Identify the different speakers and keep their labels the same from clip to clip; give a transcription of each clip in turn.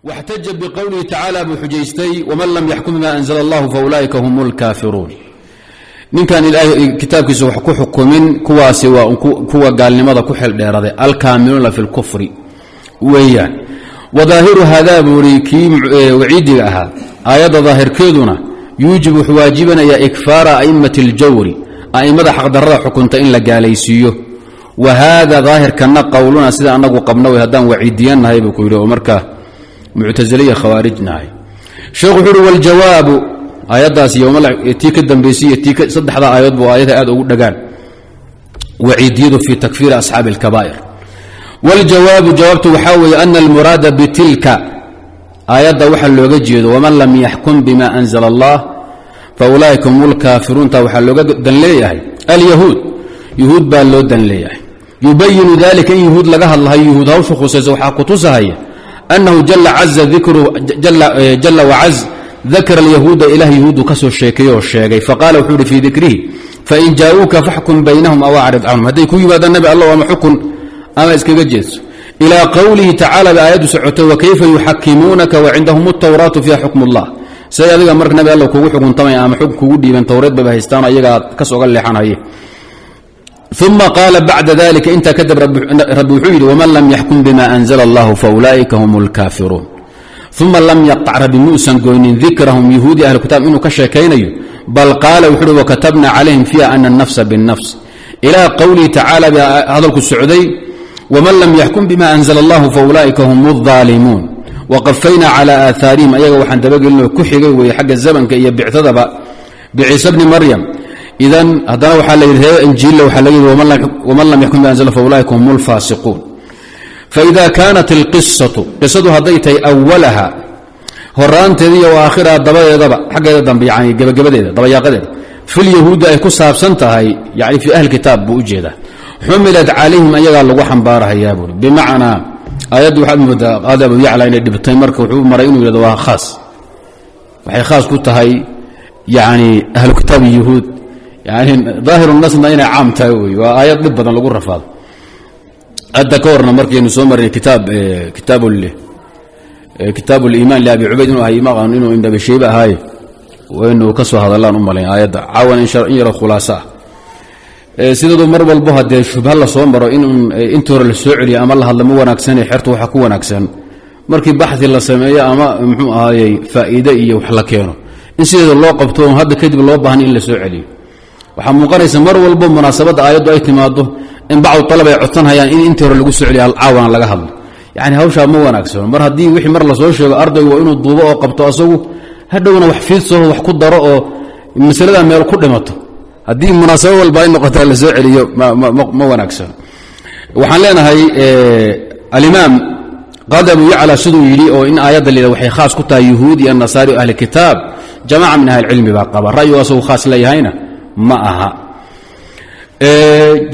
Speaker 1: واxtaja bqowlihi tacaalى buu xujaystay wman lam yaxkum bima anzla اllah faulaa'ika hum اlkaafiruun ninkan ilaahay kitaabkiisa wax ku xukumin kuwaasi waa kuwa gaalnimada ku xeldheeraday alkaamiluuna fi اlkufri weeyaan wadaahiru hadaa buuri kii waciidiga ahaa aayadda daahirkeeduna yuujib wuxuu waajibanayaa ikfaara a'immati اljawri a'immada xaqdarrada xukunta in la gaalaysiiyo wa haada daahirkana qowluna sida anagu qabna way haddaan waciidiyannahay buu ku yidhi oo markaa muctaziliya khawaarijnahay sheekhu wuxuu uhi waljawaabu aayaddaas tii ka dambaysiiyo saddexda aayadood buu aayada aad ugu dhagaan waciidiyadu fii takfiiri asxaabi اlkabaa'ir waljawaabu jawaabtu waxaa weeye ana almuraada bitilka aayadda waxa looga jeedo waman lam yaxkum bima anzla allah faulaa'ika hum lkaafiruunta waxaa looga dan leeyahay alyahuud yuhuud baa loo dan leeyahay yubayinu dalika in yuhuud laga hadlahayo yuhuud hawshu khusaysa waxaa kutusahaya أنه جل وعز ذكر اليهوuda ilah yahuudu ka soo sheekeeye oo sheegay faqاala wuxuu uhi fii dikrihi fain jaaءuuka faxkum baynahum aw acrid canhum hadday ku yimaadaan nabi allah ama xukun ama iskaga jeedso ilىa qowlihi tacaalى ba aayaddu socoto wakayfa yuxakimuunaka wacindahum الtawraatu fiiha xukm الlah say adiga marka nabi alla kugu xukuntamaya ama xukun kugu dhiiban towreed baba haystaan ayagaa kas oga leexanhaye ثuma qaala bacda dalika intaa kadib rabbi wuxuu yidhi wman lam yaxkum bima anzla اllah faulaa'ika hum اlkaafiruun uma lam yaqطc rabbi muusan goynin dikrahum yahuudi ahlu kitaab inuu ka sheekaynayo bal qaala wuxuu uhi wakatabna calayhim fiiha ana الnafsa bالnafs ilaa qowlihi tacaala ba hadalku socday wman lam yaxkum bima anzla اllah faulaa'ika hum الظaalimuun waqafayna calى aahaarihim ayaga waxaan dabagelinoo ku xigay weeye xagga zamanka iyo bictadaba biciisa bni maryam idan haddana waxaa la yidhi reer injiilla waxaa laga yidhi waman lam yaxkum bima anzla faulaa'ika hum اlfaasiquun faida kaanat اlqisatu qisadu hadday tahay awalaha horaanteeda iyo aakhiraha dabadeedaba xaggeeda dambe yani gebagabadeeda dabayaaqadeeda filyahuudi ay ku saabsan tahay yani fii ahli kitaab buu u jeedaa xumilat calayhim ayagaa lagu xambaarahayaa buuri bimacnaa aayaddu waxaad moodaa qaadi abu yacla inay dhibtay marka wuxuu maray inuu yidhahdo waa khaas waxay khaas ku tahay yani ahlu kitaab yahuud yani daahiru nasna inay caam tahay wey waa aayad dhib badan lagu rafaado hadda ka horna markaynu soo marnay kitaabu liimaan liabi cubayd inuu ahay maqan inuu indhabi shaybe ahaaye waynu ka soo hadallaan u malayn aayadda caawan in yaro khulaaso ah sidadu mar walbo haddee shubha la soo maro intii hore la soo celiyo ama la hadla ma wanaagsane xertu waxa ku wanaagsan markii baxi la sameeyo ama muxuu ahaayey faa'iide iyo wax la keeno in sideeda loo qabto oon hadda kadib loo baahan in la soo celiyo waxaa muuqanaysa mar walbo munaasabadda aayaddu ay timaado in bacdu alab ay codsanhayaan in intii hore lagu soo celiya caawana laga hadlo yani hawshaa ma wanaagsano mar haddii wixii mar lasoo sheego ardaygu waa inuu duubo oo qabto asagu hadhowna wax fiidsoho wax ku daro oo masaladaa meel ku dhimato haddii munaasabad walba ay noqotaa la soo celiyo ma wanaagsano waxaan leenahay alimaam qaadi abu yacla siduu yidhi oo in aayadda layidhah waxay khaas ku tahay yuhuud iyo nasaari o ahli kitaab jamaca min ahli cilmi baa qaba ra'yigu asagu khaas leeyahayna ma aha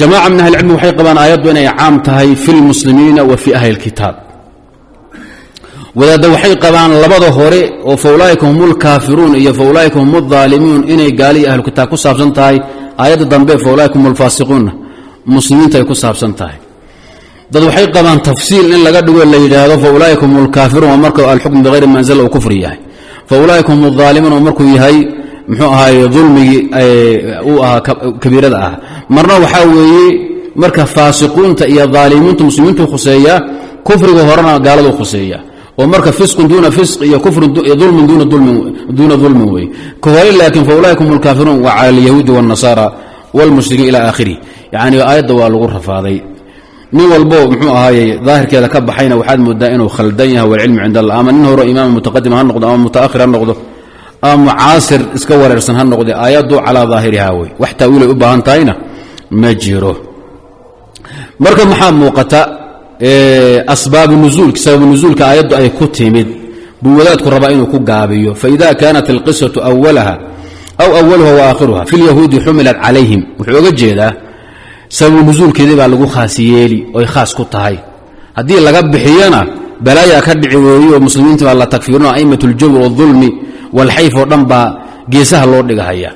Speaker 1: jamaaca min ahli cilmi waxay qabaan aayaddu inay caam tahay fi lmuslimiina wa fii ahli اlkitaab wadaadda waxay qabaan labada hore oo faulaa'ika hum اlkaafiruun iyo faulaa'ika hum الظaalimuun inay gaali iyo ahlu kitaab ku saabsan tahay aayadda dambe faulaa'ika hum اlfaasiquunna muslimiinta ay ku saabsan tahay dad waxay qabaan tafsiil in laga dhigo la yidhaahdo faulaa'ika hum اlkaafiruun waa marka alxukm bihayri ma anzla uu kufri yahay faulaa'ika hum الظaalimuun oo markuu yahay muxuu ahaaye dulmigii uu ahaa kabiirada ah marna waxaa weeye marka faasiquunta iyo daalimiintu muslimiintu khuseeya kufriga horena gaaladu khuseeya oo marka fisqun duuna fisq iyo kufrun dulmun duuna dulmin wey ka hore laakiin faulaa'ika hum اlkaafiruun wa cala alyahuudi wاlnasaara wاlmushrikiin ila aakhirih yani aayadda waa lagu rafaaday nin walbo muxuu ahaaye daahirkeeda ka baxayna waxaad moodaa inuu khaldan yahay walcilmu cind allah ama nin hore imaam mutaqadim ha noqdo ama mutaakhir ha noqdo ama mucaasir iska wareersan ha noqde aayaddu calaa daahirihaa wey wax taawiilay u baahan tahayna ma jiro marka maxaa muuqata asbaabu nuzuulka sababu nuzuulka aayaddu ay ku timid buu wadaadku rabaa inuu ku gaabiyo faida kaanat alqisatu awalaha aw awaluha wa aakhiruha fi lyahuudi xumilat calayhim wuxuu oga jeedaa sababu nuzuulkeedii baa lagu khaas yeeli oy khaas ku tahay haddii laga bixiyana balaayaa ka dhici weeyo muslimiinta baa la takfiirino a'imat اljawr wاظulmi walxayf oo dhan baa geesaha loo dhigahaya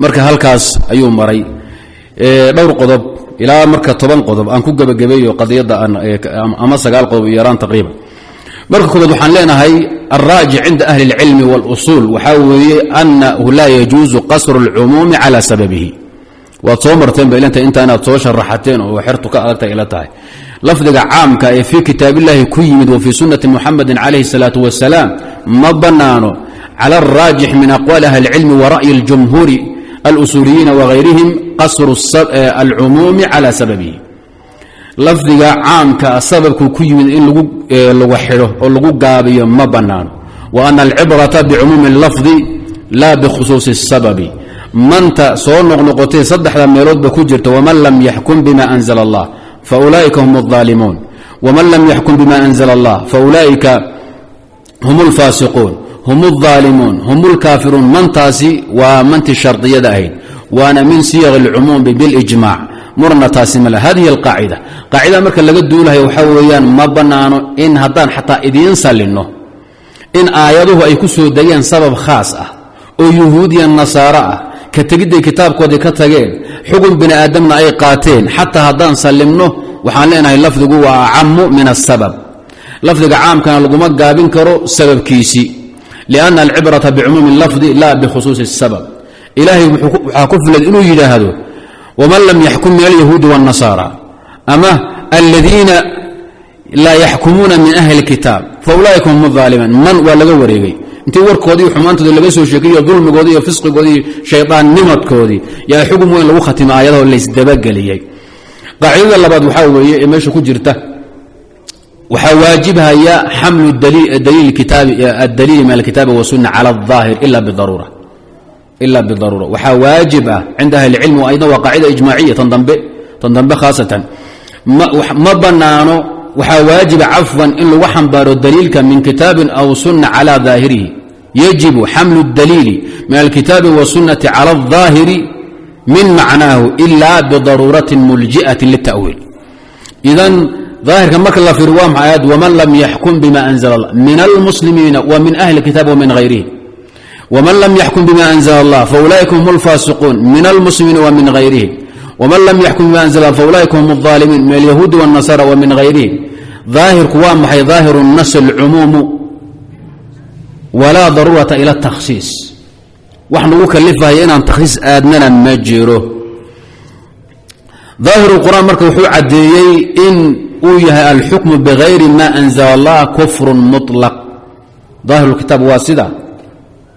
Speaker 1: marka halkaas ayuu maray dhowr qodob ilaa marka 10 qodob aan ku gebagabeeyo qadiyadda ama 9 qodob iyo yaraan taqriiban marka koobaad waxaan leenahay الراجع عند أهل العلم والأصول وحاوي أنه لا يجوز قصر العموم على سببه وتصومرتين بإلى أنت أنا تصوش الرحتين وحرتك ألت إلى تاي لفظ عام في كتاب الله كيمد وفي سنة محمد عليه الصلاة والسلام ما بنانه على الراجح من أقوال أهل العلم ورأي الجمهور الأصوليين وغيرهم قصر العموم على سببه لفظ عام كسبب كيمد إن لو حره أو لو قابي ما بنانه وأن العبرة بعموم اللفظ لا بخصوص السبب من سoo noqnoqotay saddexda meelood ba ku jirta waman lam yaxkum bima anzala Allah faulaa'ika hum adh-dhalimun waman lam yaxkum bima anzala Allah faulaa'ika hum al-fasiqun hum adh-dhalimun hum al-kafirun mantaasi waa manti shartiyada ahayd waana min siyaq al-umum bil ijma' murna taasimala hadhihi al-qa'ida qa'ida marka laga duulahay waxa weeyaan ma banaano in haddaan xataa idiin salino in aayaduhu ay ku soo dayeen sabab khaas ah oo yahuudiya nasaara ah كتجدي كتاب كودي كتجين حكم بني آدمنا أي قاتين حتى هدان سلمنه وحالنا اللفظ جوا عام من السبب لفظ عام كان لقمات جابين كرو سبب كيسي لأن العبرة بعموم اللفظ لا بخصوص السبب إلهي حكف الذين يجاهدوا ومن لم يحكم من اليهود والنصارى أما الذين لا يحكمون من أهل الكتاب فأولئك هم الظالمين من ولا جوريجي intii warkoodii xumaantooda laga soo sheegayo dulmigoodii iyo fisqigoodii shaytaan nimadkoodii yaa xukum weyn lagu khatimay ayadoo la isdabagaliyay qaacida labaad waxa weeye ee meesha ku jirta waxa waajibaya xamlu dalil kitab ad-dalil min al-kitab wa sunnah ala adh-dhahir illa bidarura waxa waajiba inda ahli ilm wa ayda wa qaacida ijma'iyya tandanbe khaasatan ma banaano waxa waajiba afwan in lagu xambaaro dalilka min kitab aw sunnah ala dhahirihi يجب حمل الدليل من الكتاب والسنة على الظاهر من معناه إلا بضرورة ملجئة للتأويل إذن ظاهر كما الله في روام آيات ومن لم يحكم بما أنزل الله من المسلمين ومن أهل الكتاب ومن غيرهم ومن لم يحكم بما أنزل الله فأولئك هم الفاسقون من المسلمين ومن غيرهم ومن لم يحكم بما أنزل الله فأولئك هم الظالمين من اليهود والنصارى ومن غيرهم ظاهر قوام حي ظاهر النص العموم ولا ضرورة إلى التخصيص وحن نكلفها هنا أن تخصيص آدننا مجره ظاهر القرآن مركب وحو عديي إن أوجه الحكم بغير ما أنزل الله كفر مطلق ظاهر الكتاب واسدة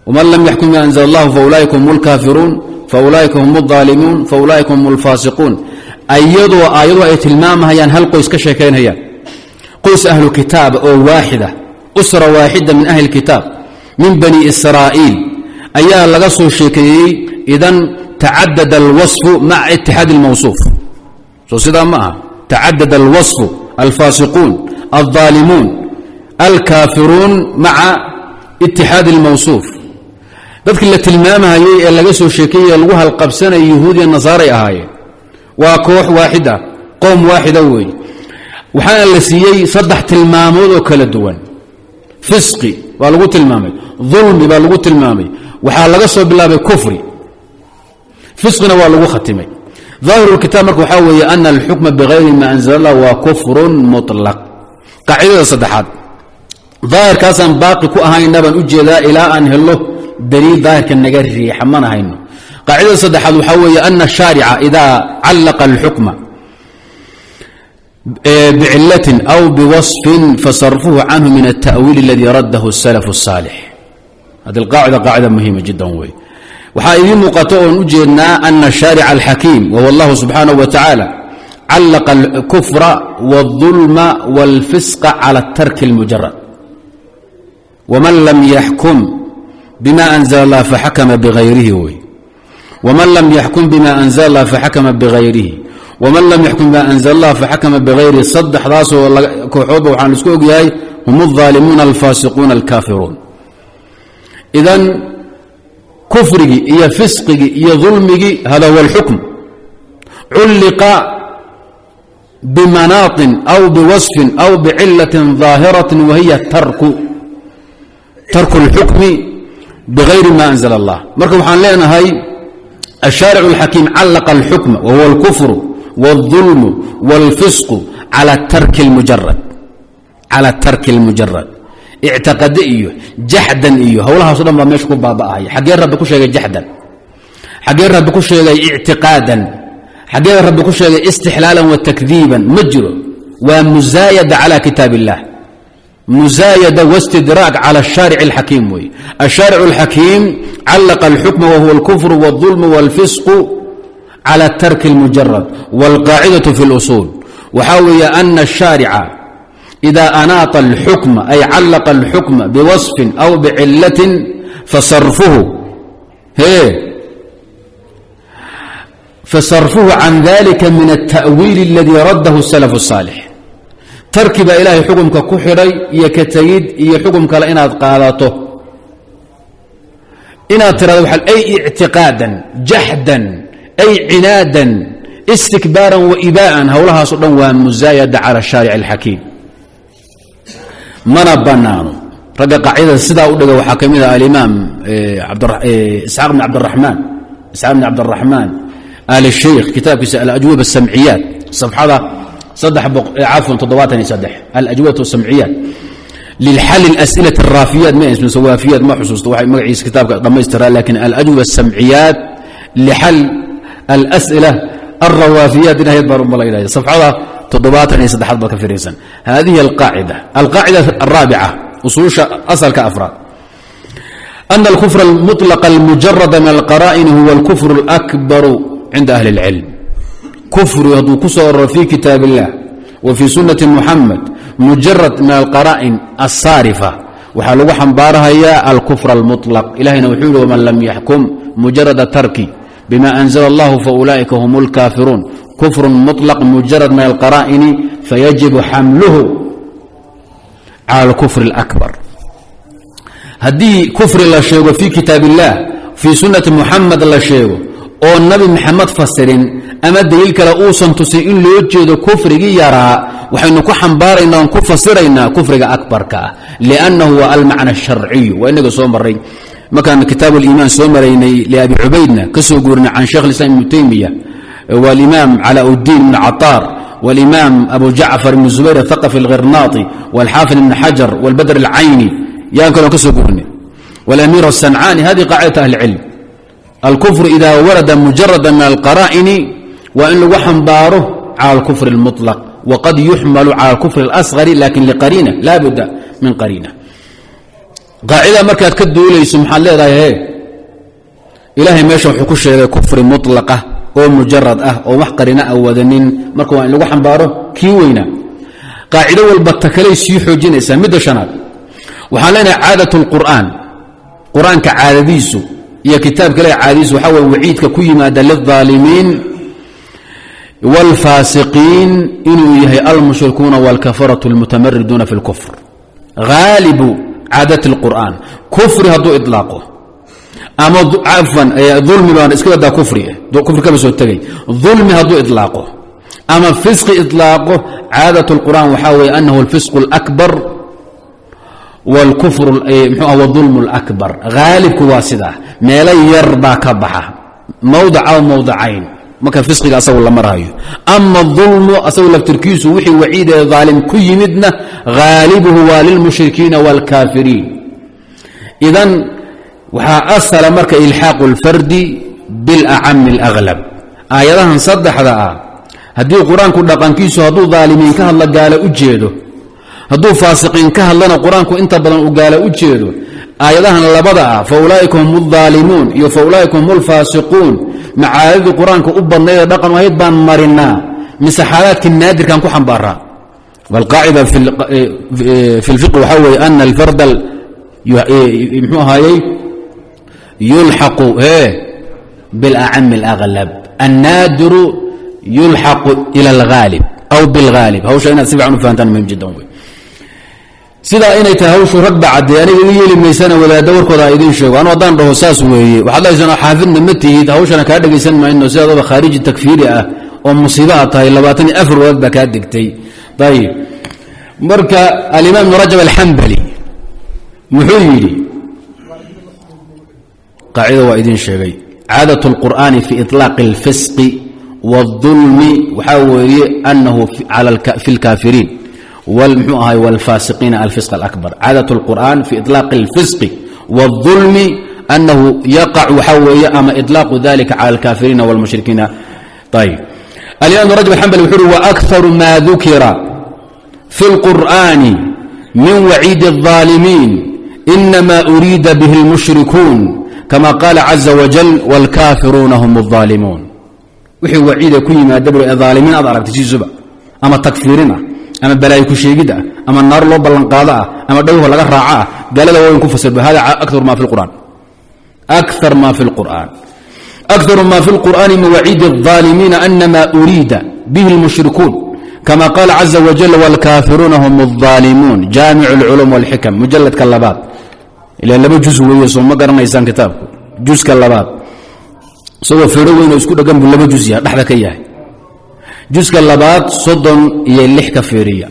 Speaker 1: ومن لم يحكم ما أنزل الله فأولئك هم الكافرون فأولئك هم الظالمون فأولئك هم الفاسقون أيضوا آية المامها هل قيس كشيكين هي قيس أهل الكتاب أو واحدة أسرة واحدة من أهل الكتاب من بني إسرائيل أيها لغسوا الشيكي إذن تعدد الوصف مع اتحاد الموصوف سيدا معها تعدد الوصف الفاسقون الظالمون الكافرون مع اتحاد الموصوف ذلك اللي تلمامها هي لغسوا الشيكي يلغوها القبسانة يهودية النصارى هاي وكوح واحدة قوم واحدة وي وحانا اللي صدح تلمامود وكلا دوان فسقي بالغو تلمامي ظلمي بالغو تلمامي وحال لغا سو بلابي كفري فسقنا بالغو ختمي ظاهر الكتاب مركو حاوي أن الحكم بغير ما أنزل الله وكفر مطلق قاعدة صدحات ظاهر كاسان باقي كو أهاين نبان أجيدا إلى أن هلو دليل ظاهر كالنقري حمانا هاينو قاعدة صدحات وحاوي أن الشارع إذا علق الحكم بعلة أو بوصف فصرفه عنه من التأويل الذي رده السلف الصالح هذه القاعدة قاعدة مهمة جدا وحائدين مقاطعون أجينا أن الشارع الحكيم وهو الله سبحانه وتعالى علق الكفر والظلم والفسق على الترك المجرد ومن لم يحكم بما أنزل الله فحكم بغيره ومن لم يحكم بما أنزل الله فحكم بغيره ومن لم يحكم بما أنزل الله فحكم بغير صدح راسه كحوبه وحان لسكوك ياي هم الظالمون الفاسقون الكافرون إذن كفري إيا فسقي إيا ظلمي هذا هو الحكم علق بمناط أو بوصف أو بعلة ظاهرة وهي ترك الحكم بغير ما أنزل الله مركب وحان لنا هاي الشارع الحكيم علق الحكم وهو الكفر والظلم والفسق على الترك المجرد اعتقد إيه جحدا إيه هولها صدام ما مشكو بابا حقير رب كل شيء جحدا حقير رب كل شيء اعتقادا حقير رب كل شيء استحلالا وتكذيبا مجرى ومزايدة على كتاب الله مزايدة واستدراك على الشارع الحكيم الشارع الحكيم علق الحكم وهو الكفر والظلم والفسق على الترك المجرد والقاعدة في الأصول وحاول أن الشارع إذا أناط الحكم أي علق الحكم بوصف أو بعلة فصرفه عن ذلك من التأويل الذي رده السلف الصالح تركب إلهي حكمك كحري يكتيد حكمك لإناد قالته إناد ترى أي اعتقادا جحدا أي عنادا استكبارا وإباء هولها صدوا ومزايدة على الشارع الحكيم من بنانه رجع قاعدة السدى وحكمها الإمام إسحاق بن عبد الرحمن آل الشيخ كتاب الأجوبة السمعيات صفحة صدح عفوا تضواتني صدح الأجوبة السمعيات للحل الأسئلة الرافيات ما اسمه سوافيات ما حصوص واحد مقعيس كتاب ضم يسترى لكن الأجوبة السمعيات لحل الأسئلة الروافيات إنها يدبر الله إليه صفحة تضواتني صدح حضبك في ريسان هذه القاعدة الرابعة أصل كأفراد أن الكفر المطلق المجرد من القرائن هو الكفر الأكبر عند أهل العلم كفر يهدو كسر في كتاب الله وفي سنة محمد مجرد من القرائن الصارفة وحلو حنبارها هي الكفر المطلق إلهنا وحوله ومن لم يحكم مجرد ترك بما أنزل الله فأولئك هم الكافرون كفر مطلق مجرد من القرائن فيجب حمله على الكفر الأكبر هدي كفر الله شيء في كتاب الله في سنة محمد الله شيء أو النبي محمد فسرين أما دليل كلا أوصن تسيئن لوجد كفر يرى وحين كحن بارنا كفسرنا كفر أكبر كا لأنه هو المعنى الشرعي وإنك سومرين ما كان كتاب الإيمان سومرين لأبي عبيدنا كسوقورنا عن شيخ الإسلام ابن تيمية والإمام علاء الدين بن عطار والإمام أبو جعفر بن الزبير الثقفي الغرناطي والحافظ بن حجر والبدر العيني يأكل كسوقورنا والأمير الصنعاني هذه قاعدة أهل العلم الكفر إذا ورد مجردا من القرائن وإن لوحن باره على الكفر المطلق وقد يحمل على الكفر الأصغر لكن لقرينة لا بد من قرينة قاعدة مركز كدو إلي سبحان الله هي إلهي ما يشوح كش كفر مطلقة أو مجرد أو محقرنا أو وذنين مركز وإن لوحن باره كيوينا قاعدة والبتكلي سيحو جنسا مدى شنات وحالنا عادة القرآن قرآن كعاديسو يا كتاب كلا عاديس وحاول وعيدك كي ماذا للظالمين والفاسقين إنه يهي المشركون والكفرة المتمردون في الكفر غالب عادة القرآن كفر هدو إطلاقه أما عفوا ظلم بان اسكبه دا كفري كفر كبسو التقي ظلم هدو إطلاقه أما فسق إطلاقه عادة القرآن وحاول أنه الفسق الأكبر والكفر هو الظلم الأكبر غالب كواسده ميلا يربا كبحه موضع أو موضعين ما كان فسقك أصول الله مرايه أما الظلم أصول التركيس وحي وعيد ظالم كي مدنه غالبه للمشركين والكافرين إذن وحا أصل مرك إلحاق الفرد بالأعم الأغلب آياتها نصدح ذا هدي القرآن كنا قنكيسو هدو ظالمين كهلا قال أجيده هدو فاسقين كهلنا قرآنكو انت بدن وقال أجيدو آياتها لبضع فأولئك هم الظالمون فأولئك هم الفاسقون معاذ قرآنكو أبنى دقن وهيد بان مرنا مسحالات كالنادر كان كحن برا والقاعدة في الفقه وحوي أن الفرد يلحق بالأعم الأغلب النادر يلحق إلى الغالب أو بالغالب هو شيء نسيب عنه فانتان مهم جدا sidaa inay tahay hawshu rag baa cadeeyay aniga ii yeeli maysana wadaada warkooda ay idin sheego aan wadaan dhaho saas weeye waxa la isna xaafidna ma tihid hawshana ka dhageysan maayno sidoo khariji takfiiri ah oo musiiba tahay 24 wad baa ka digtay tayib marka al-imam Rajab al-Hanbali muxuu yiri qaacida waa idin sheegay عادة القرآن في إطلاق الفسق والظلم وحاول أنه في الكافرين والفاسقين الفسق الأكبر. عادة القرآن في إطلاق الفسق والظلم أنه يقع وحوي أما إطلاق ذلك على الكافرين والمشركين. طيب الإمام رجب الحنبلي وحره وأكثر ما ذكر في القرآن من وعيد الظالمين إنما أريد به المشركون كما قال عز وجل والكافرون هم الظالمون. وحي وعيد كل ما دبر الظالمين أضعرك تجيزبا أما تكفيرنا أما بلايك شيقدا أما النار لو بلنقاضا أما دوه لغا راعاه قال له وين كفسر بهذا أكثر ما في القرآن. أكثر ما في القرآن أكثر ما في القرآن من وعيد الظالمين أنما أريد به المشركون كما قال عز وجل والكافرون هم الظالمون. جامع العلوم والحكم مجلد كاللبات إلا لما جزء ويسو ما قرنا إنسان كتاب جزء كاللبات سوى فيروين ويسكو دقنب لما جزء نحن كياه جزء كاللبات صدن يلح كفيرية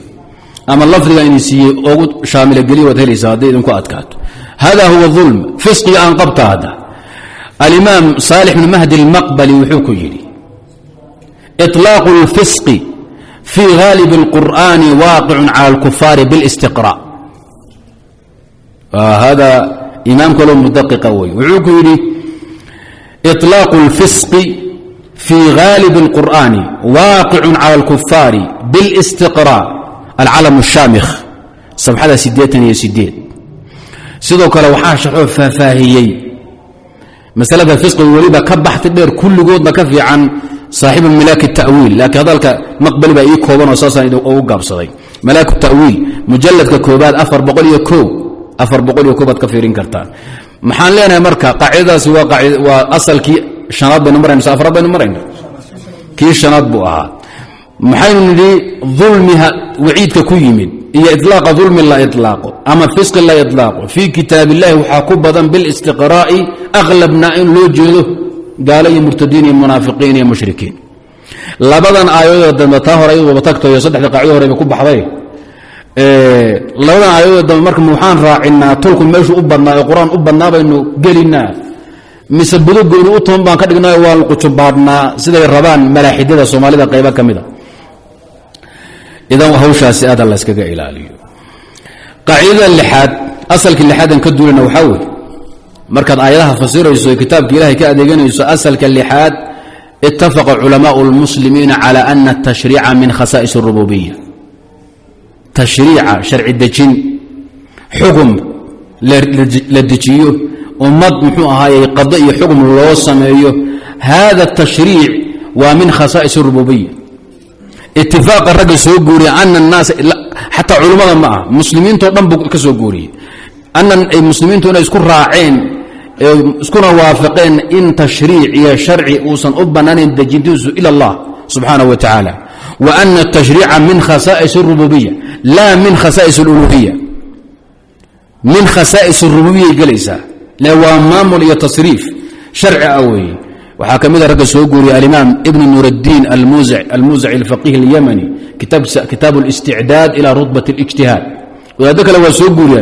Speaker 1: أما اللفظ يعني سي أو شامل القلي وتهلي سادي إنكو أتكات. هذا هو الظلم فسقي أنقبت هذا. الإمام صالح بن مهدي المقبلي وحوكو يلي إطلاق الفسق في غالب القرآن واقع على الكفار بالاستقراء. هذا إمام كلهم مدقق أوي وحوكو يلي إطلاق الفسق في غالب القرآن واقع على الكفار بالاستقراء. العلم الشامخ صفحة سديتني يسديد sidoo kale waxaa shaxoo faahfaahiyay masalada fisqi waliba ka baxtay dheer kulligoodna ka fiican saaxiib malaak at-ta'wil laakiin hadalka maqbal baa ii kooban oo saasan ugu gaabsaday. malaak at-ta'wil mujalladka koobaad 400 baad ka fiirin kartaa. maxaan leenahay marka qaacidadaasi waa asalkii shanaad baynu marayna afraad baynu marayna kii shanaad buu ahaa. maxaynu nidhi dulmiha waciidka ku yimid iyo iطلاaq ظulmi la iطlaaqo ama fisq la iطlaaqo fi kitaab illahi waxaa ku badan bilistiqraa'i aqlabna in loo jeedo gaalo iyo murtadiin iyo munaafiqiin iyo mushrikiin. labadan aayadood dambe taa hore ayuu tagto iyo saddexda qaacido hore ku baxday. labadan aayadood dambe marka waxaan raacinaa tolku meeshu u badnaa ee quraan u badnaa baynu gelinaa mise budugoonu u toon baan ka dhignaa waa qutubaadnaa siday rabaan malaaxidada Soomaalida qayb ka mid ah. idan hawshaasi aad la iskaga ilaaliyo. qaacida lixaad asalka lixaad an ka duulana waxa weey markaad aayadaha fasirayso kitaabka Ilaahay ka adeeganayso asalka lixaad ittafaqa ulama almuslimiina ala anna at-tashri'a min khasa'is ar-rububiyyah. tashri'a sharci dajin xukm la dajiyo ummad muxuu ahaayay qada iyo xukm loo sameeyo hada at-tashri' wa min khasa'is ar-rububiyyah. اتفاق الرجل سوغوري أن الناس حتى علماء معه مسلمين تودن كسوغوري أن المسلمين تودن يذكر راعين يذكر وافقين إن تشريع يا شرعي وصن أبنان دجنتوز إلى الله سبحانه وتعالى وأن التشريع من خصائص الربوبية لا من خصائص الألوهية. من خصائص الربوبية جلسة لا وامام لتصريف شرع أوي. وحاكم إذا رجل سوغوري الإمام ابن نور الدين الموزعي الفقيه اليمني كتاب الاستعداد إلى رتبة الاجتهاد. وهذا لو سوغوري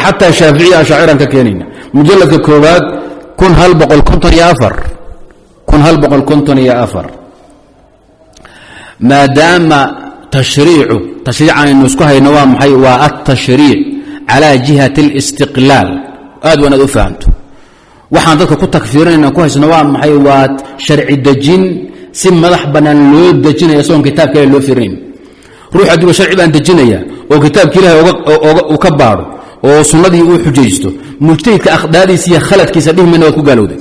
Speaker 1: حتى شافعية شاعرا ككينين مجلد كوبات كن هل بقول كنتن يا أفر كن هل بقول كنتن يا أفر ما دام تشريعا النسكها نوام حي والتشريع على جهة الاستقلال هذا وانا فهمته. waxaan dadka ku takfiirinayna ku haysana waa maxay waa sharci dajin si madax banaan loo dajinayo soon kitaabka loo fiirin. ruux hadii sharci baan dajinaya oo kitaabka Ilaahay oo ka baaro oo sunnadii uu xujaysto mujtahidka aqdaadiisa iyo khaladkiisa dhihmina ku gaalowday.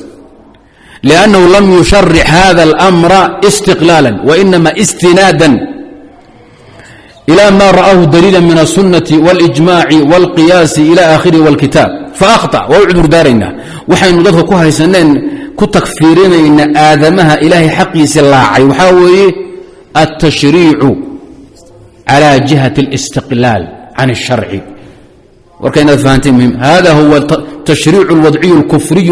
Speaker 1: لانه لم يشرع هذا الامر استقلالا وانما استنادا الى ما راه دليلا من السنه والاجماع والقياس الى اخره والكتاب فأخطأ وعذر دارنا وحين نضفه كوها سنين كتكفيرين إن آدمها إلهي حقي سلاعي وحاوي التشريع على جهة الاستقلال عن الشرع. وكان فهمتم هذا هو التشريع الوضعي الكفري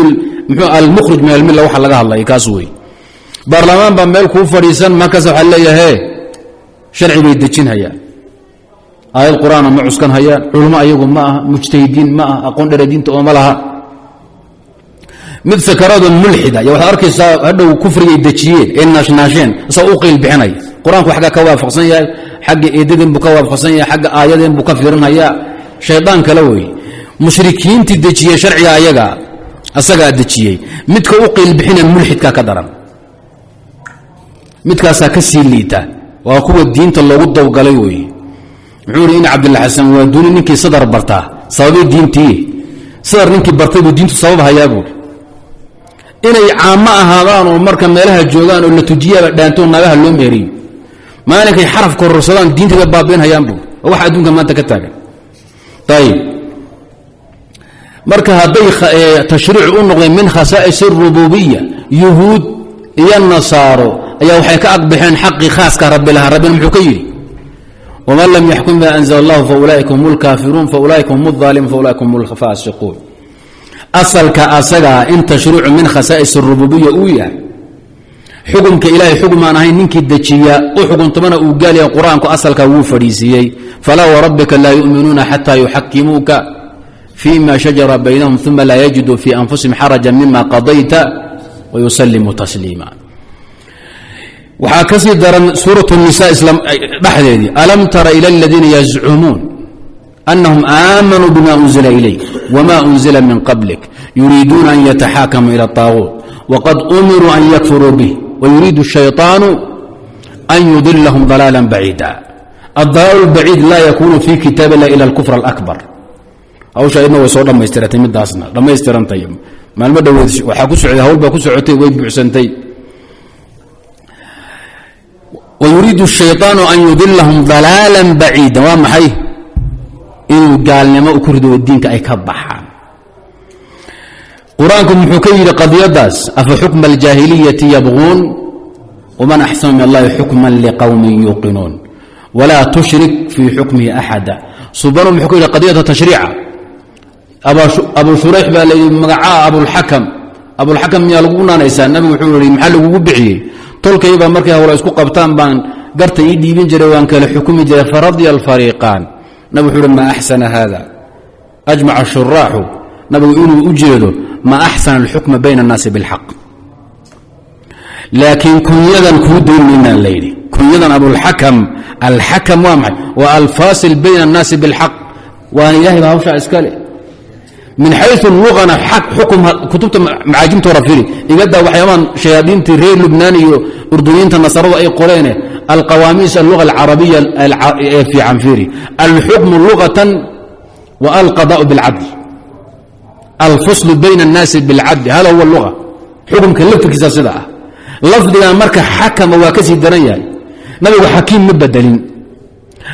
Speaker 1: المخرج من الملة وحلقها الله يكاسوي. برلمان بميل كفريسا ما كسب عليها هي شرعي بيدتشين هيا آية القرآن معسكن هيا علماء أيهم معها مجتهدين معها أقون دردين تؤملها مثل كراد الملحدة يوحى أركي هذا كفر يدتشيين إن ناشين سأوقيل بعناي quraanku xagga ka waafaqsan yahay xagga eedadin buu ka waafaqsan yahay xagga aayadin buu ka fiirinaya shaydaan kala weey mushrikiintii dejiyay sharciga ayaga asaga dejiyay midka u qeyl bixina mulxidka ka daran midkaasa ka sii liita waa kuwa diinta loogu dawgalay weey wuxuu yiri in Abdullah Hasan waa duuni ninkii sadar barta sababay diintii sadar ninkii bartay buu diintu sabab hayaabu inay caama ahaadaan oo marka meelaha joogaan oo la tujiyaa dhaanto nagaha loo meeriyo maalinkay xaraf kororsadaan diinta baabeen hayaan buu wax adduunka maanta ka taagan tayib marka haday tashriic u noqday min khasaa'is ar-rububiyya yuhud iyo nasaaro ayaa waxay ka aqbixeen xaqi khaaska rabbil rabbina muxuu ka yiri ومن لم يحكم ما أنزل الله فأولئك هم الكافرون فأولئك هم الظالمون فأولئك هم الفاسقون أصل كأسجا إن تشريع من خصائص الربوبية أويا حكم كإلهي حكم أنا هاي ننكي الدجية وحكم تمنى وقال يا قرآن كأصل كوفريسيي فلا وربك لا يؤمنون حتى يحكموك فيما شجر بينهم ثم لا يجدوا في أنفسهم حرجا مما قضيت ويسلموا تسليما وحاكسي درن سورة النساء إسلام بحديدي ألم تر إلى الذين يزعمون أنهم آمنوا بما أنزل إليك وما أنزل من قبلك يريدون أن يتحاكموا إلى الطاغوت وقد أمروا أن يكفروا به ويريد الشيطان أن يضلهم ضلالا بعيدا الضلال البعيد لا يكون في كتاب الله إلى الكفر الأكبر أو شيء إنه وصول لما يسترتي من داسنا لما يسترن طيب ما المدى وحاكو سعودي هول باكو سعودي ويبع سنتي ويريد الشيطان أن يضلهم ضلالا بعيدا وما حي إنه قال لما أكردوا الدين كأي كبحا قرآنكم حكير قضية داس أفحكم الجاهلية يبغون ومن أحسن من الله حكما لقوم يوقنون ولا تشرك في حكمه أحدا صبرهم حكير قضية تشريع أبو شريح مقعاء أبو الحكم يلقونا نيسان نبي وحوري محل وبعي tolkayba markay hore isku qabtaan baan garta ii diibin jiray waan kala xukumi jiray faradiya alfariqan nabi wuxuu ma ahsana hada ajma'a shuraahu nabi inuu u jeedo ma ahsana alhukma bayna an-nas bil haqq laakin kunyadan ku doonina leeydi kunyadan abu al-hakam wa al-fasil bayna an-nas bil haqq wa ilahi hawsha iskale من حيث اللغة حكم كتبت معاجم تورفيري يقدر وحيوان شياطين ترير لبناني أردنيين النصارى أي قرينة القواميس اللغة العربية في عنفيري الحكم لغة والقضاء بالعدل الفصل بين الناس بالعدل هذا هو اللغة حكم كلفت كذا صدقة لفظ مركة حكم وكسي دريا نبي حكيم مبدلين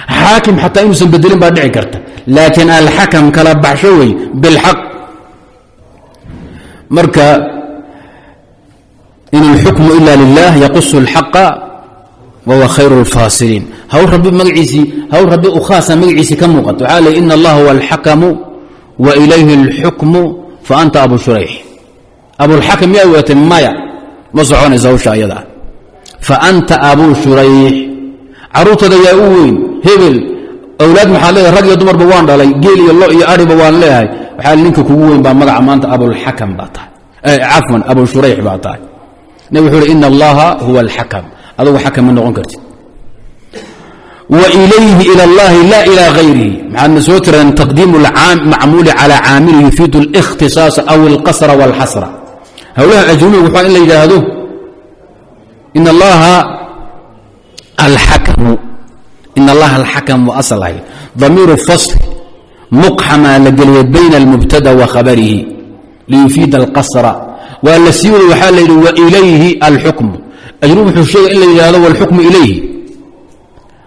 Speaker 1: حاكم حتى إنه سنبدلين بعد عكرته لكن الحكم كلا بحشوي بالحق مركا إن الحكم إلا لله يقص الحق وهو خير الفاصلين هو ربي مقعيسي هو ربي أخاسا مقعيسي كم وقت تعالى إن الله هو الحكم وإليه الحكم فأنت أبو شريح أبو الحكم يأوية مايا مصعون زوجة أيضا فأنت أبو شريح عروت ذا يأوين هبل أولاد محلية رجل دمر بوان دالي جيلي الله يقارب بوان لها وحال لينك كوين بمقع مانت أبو الحكم باطا عفوا أبو شريح باطا نبي إن الله هو الحكم هذا هو حكم من نغنكرت وإليه إلى الله لا إلى غيره مع أن سوترا تقديم العام معمول على عامل يفيد الاختصاص أو القصر والحصر هؤلاء أجرون وحال إلا يجاهدوه إن الله الحكم إن الله الحكم وأصله ضمير الفصل مقحمة لقلية بين المبتدا وخبره ليفيد القصر وأن سيول وحال وإليه الحكم أجروب الشيء إلا هذا والحكم إليه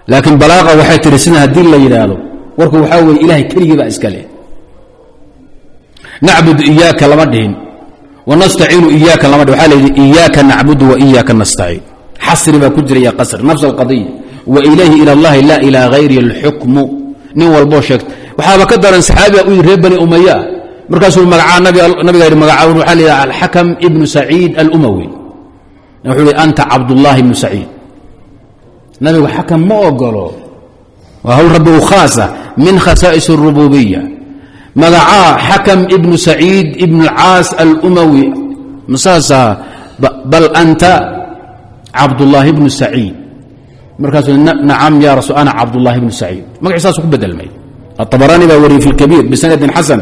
Speaker 1: لكن بلاغة وحي ترسنها الدين إلى هذا وركو وحاول إلهي كريه بأسكاله نعبد إياك لمدهن ونستعين إياك لمدهن وحال إياك نعبد وإياك نستعين حصر ما كجري يا قصر نفس القضية وإليه إلى الله لا إلى غير الحكم نو البوشكت وحابا كدر صحابي أقول ربني أمية مركز المقعان نبي غير مقعان وحال الحكم ابن سعيد الأموي نقول أنت عبد الله بن سعيد نبي حكم ما أقوله وهو رب خاصة من خصائص الربوبية مقعا حكم ابن سعيد ابن العاص الأموي مساسا بل أنت عبد الله بن سعيد markaasuu nacam ya rasul ana cabdullahi bnu saciid magaciisaasu ku bedelmay aلطabarani baa wariyey fi اlkabiir bisanadin xasan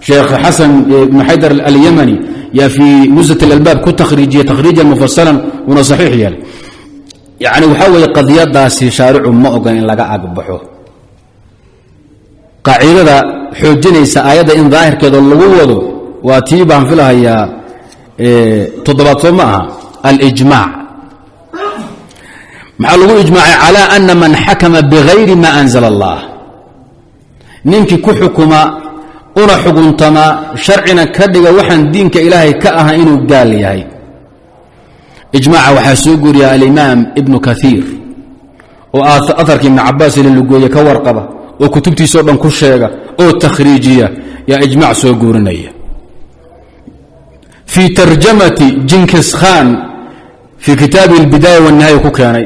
Speaker 1: sheekh xasan ibn xaydar alyamani yaa fii nusat اlalbaab ku takhriijiyey takhriijan mufasalan una saxiix yeelay yani waxaa weeye qadiyadaasi shaaricu ma ogan in laga agbaxo qaacidada xoojinaysa aayadda in daahirkeeda lagu wado waa tii baan filahayaa toddobaad soo ma aha alijmaac maxaa lagu ijmaacay calى ana man xakama bigayri ma anzla اllah ninkii ku xukuma una xuguntama sharcina ka dhiga waxaan diinka ilaahay ka aha inuu gaal yahay ijmaaca waxaa soo guuriya alimaam ibnu kaiir oo aharka ibn cabaas ila lugooye ka warqaba oo kutubtiisao dhan ku sheega oo takhriijiya yaa ijmac soo guurinaya fii tarjamati jinkis khan fii kitaabi اlbidaaya wالnihaaya ku keenay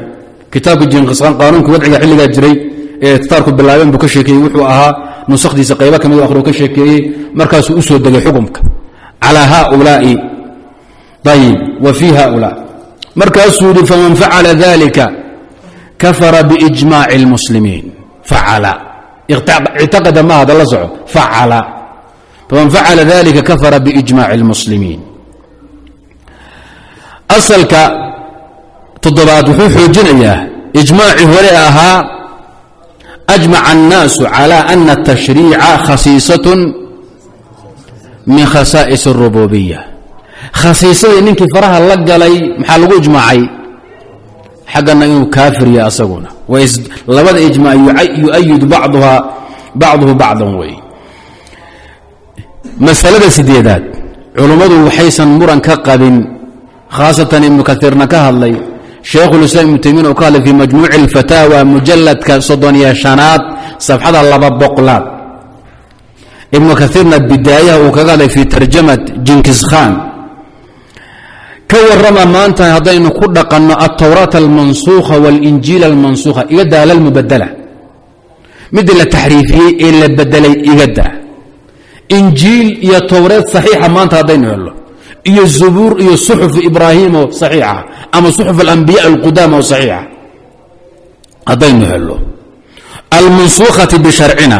Speaker 1: kitaabka jinkis khan qaanuunka wadciga xilligaa jiray ee tataarku bilaabeen buu ka sheekeeyey wuxuu ahaa nuskhdiisa qaybo ka mid akhriu ka sheekeeyey markaasuu u soo degay xukumka calى haؤulaaءi ayib wa fii haؤulaa markaasuu yihi faman facala dalika kafara biijmaaci اlmuslimiin facala ictaqada ma hada la soco facala faman facala dalika kafara biijmaaci اlmuslimiin asalka toddobaad wuxuu xoojinayaa ijmaacii hore ahaa ajmaca الnaasu calى ana الtashriica khasiisaة min khasaa'is الrububiya khasiisadii ninkii faraha la galay maxaa lagu ijmaacay xaggana inuu kaafir yahay asaguna labada ijmaac yu'ayidu bacduhu bacdan wey masalada sideedaad culummadu waxaysan muran ka qabin khaasatan ibnu kaiirna ka hadlay shaykhulislaam ibnu taymiin oo ka hadlay fii majmuuci اlfataawa mujalladka 35aad safxada 200aad ibnu kaiirna bidaayaha uu kaga hadlay fii tarjamat jinkis khan ka warrama maanta haddaynu ku dhaqanno altawraat almansuukha waاlinjiil almansuukha iga daa lalmubadala midda la taxriifiyey ee la bedelay iga daa injiil iyo towreed saxiixa maanta haddaynu helno iyo zubuur iyo suxuf ibraahim oo saxiixa ama suxuf alambiya alqudaama oo saxiixa haddaynu helno almansuukhati bisharcina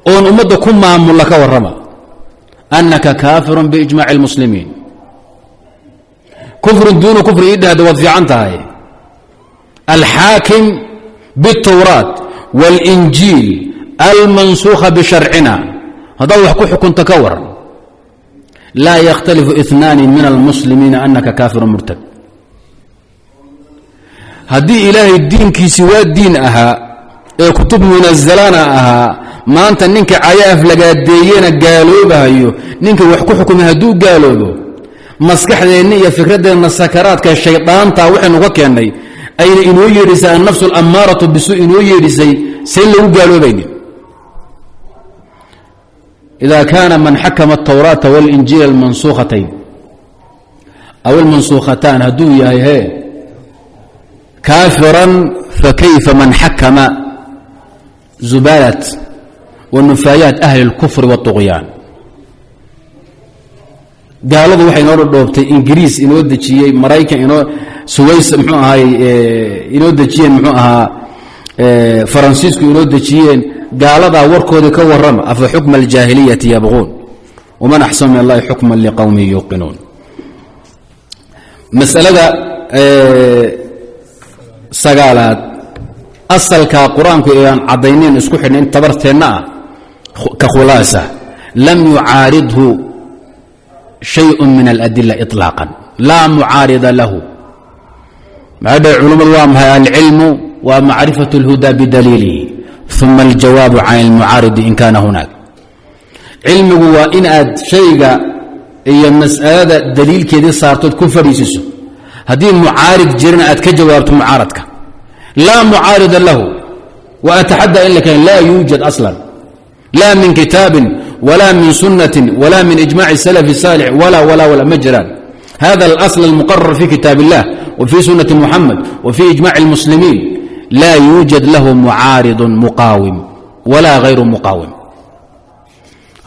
Speaker 1: oon ummadda ku maamulla ka warrama annaka kaafirun biijmaaci اlmuslimiin kufrun duuna kufri ii dhahda waad fiican tahay alxaakim biاtawraat wاlinjiil almansuukha bisharcina haddaad wax ku xukunta ka waran laa yakhtalifu inaani min almuslimiina anaka kaafirun murtad haddii ilaahay diinkiisi waa diin ahaa ee kutub munazalana ahaa maanta ninka cayaaf lagaadeeyena gaaloobahayo ninka wax ku xukumay hadduu gaaloobo maskaxdeenna iyo fikraddeenna sakaraadka shaydaanta waxaynu ka keennay ayna inoo yeedhisay annafsu alammaaratu bisu inoo yeedhisay sayn lagu gaaloobaynin ida kaana man xakama altawraata waاlinjiil almansuukhatayn aw almansuukhataan hadduu yahay he kaafiran fakayfa man xakama zubaalat wa nufaayaat ahli اlkufri wاطuqyaan gaaladu waxay inoo dhoobtay ingiriis inoo dejiyey maraykan suways mxuu ahaay inoo dejiyeen mxuu ahaa faransiisku inoo dejiyeen gaaladaa warkoodii ka warrama afa xukma aljaahiliyati yabquun waman axsanu min allahi xukman liqowmin yuuqinuun masalada sagaalaad asalka qur-aanku aan caddaynayn isku xidhnayn tabarteenna ah ka khulaasa lam yucaaridhu شhayء min اladila iطlaaqا laa mucaarida lahu maxay dhahay culammadu waa mahay alcilmu waa macrifaة اlhuda bidaliilihi ثuma اljawaabu can اlmucaaridi in kana hunaak cilmigu waa in aad shayga iyo mas'alada daliilkeedii saartood ku fadhiisiso haddii mucaarid jirana aad ka jawaabto mucaaradka laa mucaarida lahu wa ataxadى in lakan laa yuujad aslan la min kitaabin ولا من سنة ولا من إجماع السلف الصالح ولا ما جران هذا الأصل المقرر في كتاب الله وفي سنة محمد وفي إجماع المسلمين لا يوجد له معارض مقاوم ولا غير مقاوم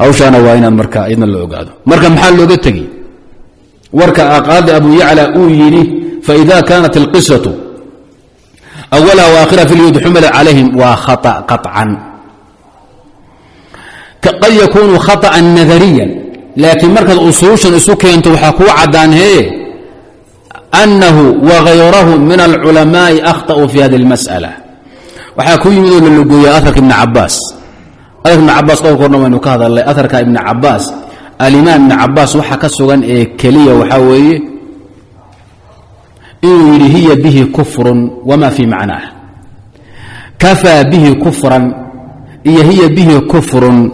Speaker 1: hawshaana waa inaan marka idna la ogaado marka maxaa looga tegi warka aqaadi abu yacla uu yidhi faإida kaanat الqiصaة أولها وآخرها في اليهود حمل عليهم وخطأ قطعا قد يكون خطأ نظريا لكن مركز أصوشا إسوكي أنت وحكوا عدان هي أنه وغيره من العلماء أخطأوا في هذه المسألة وحكوا يمدون للقوية أثرك ابن عباس ابن عباس قول قرنا وينك هذا اللي أثرك ابن عباس الإمام ابن عباس وحكى السوغان كلية وحاوي إن هي به كفر وما في معناه كفى به كفرا هي به كفر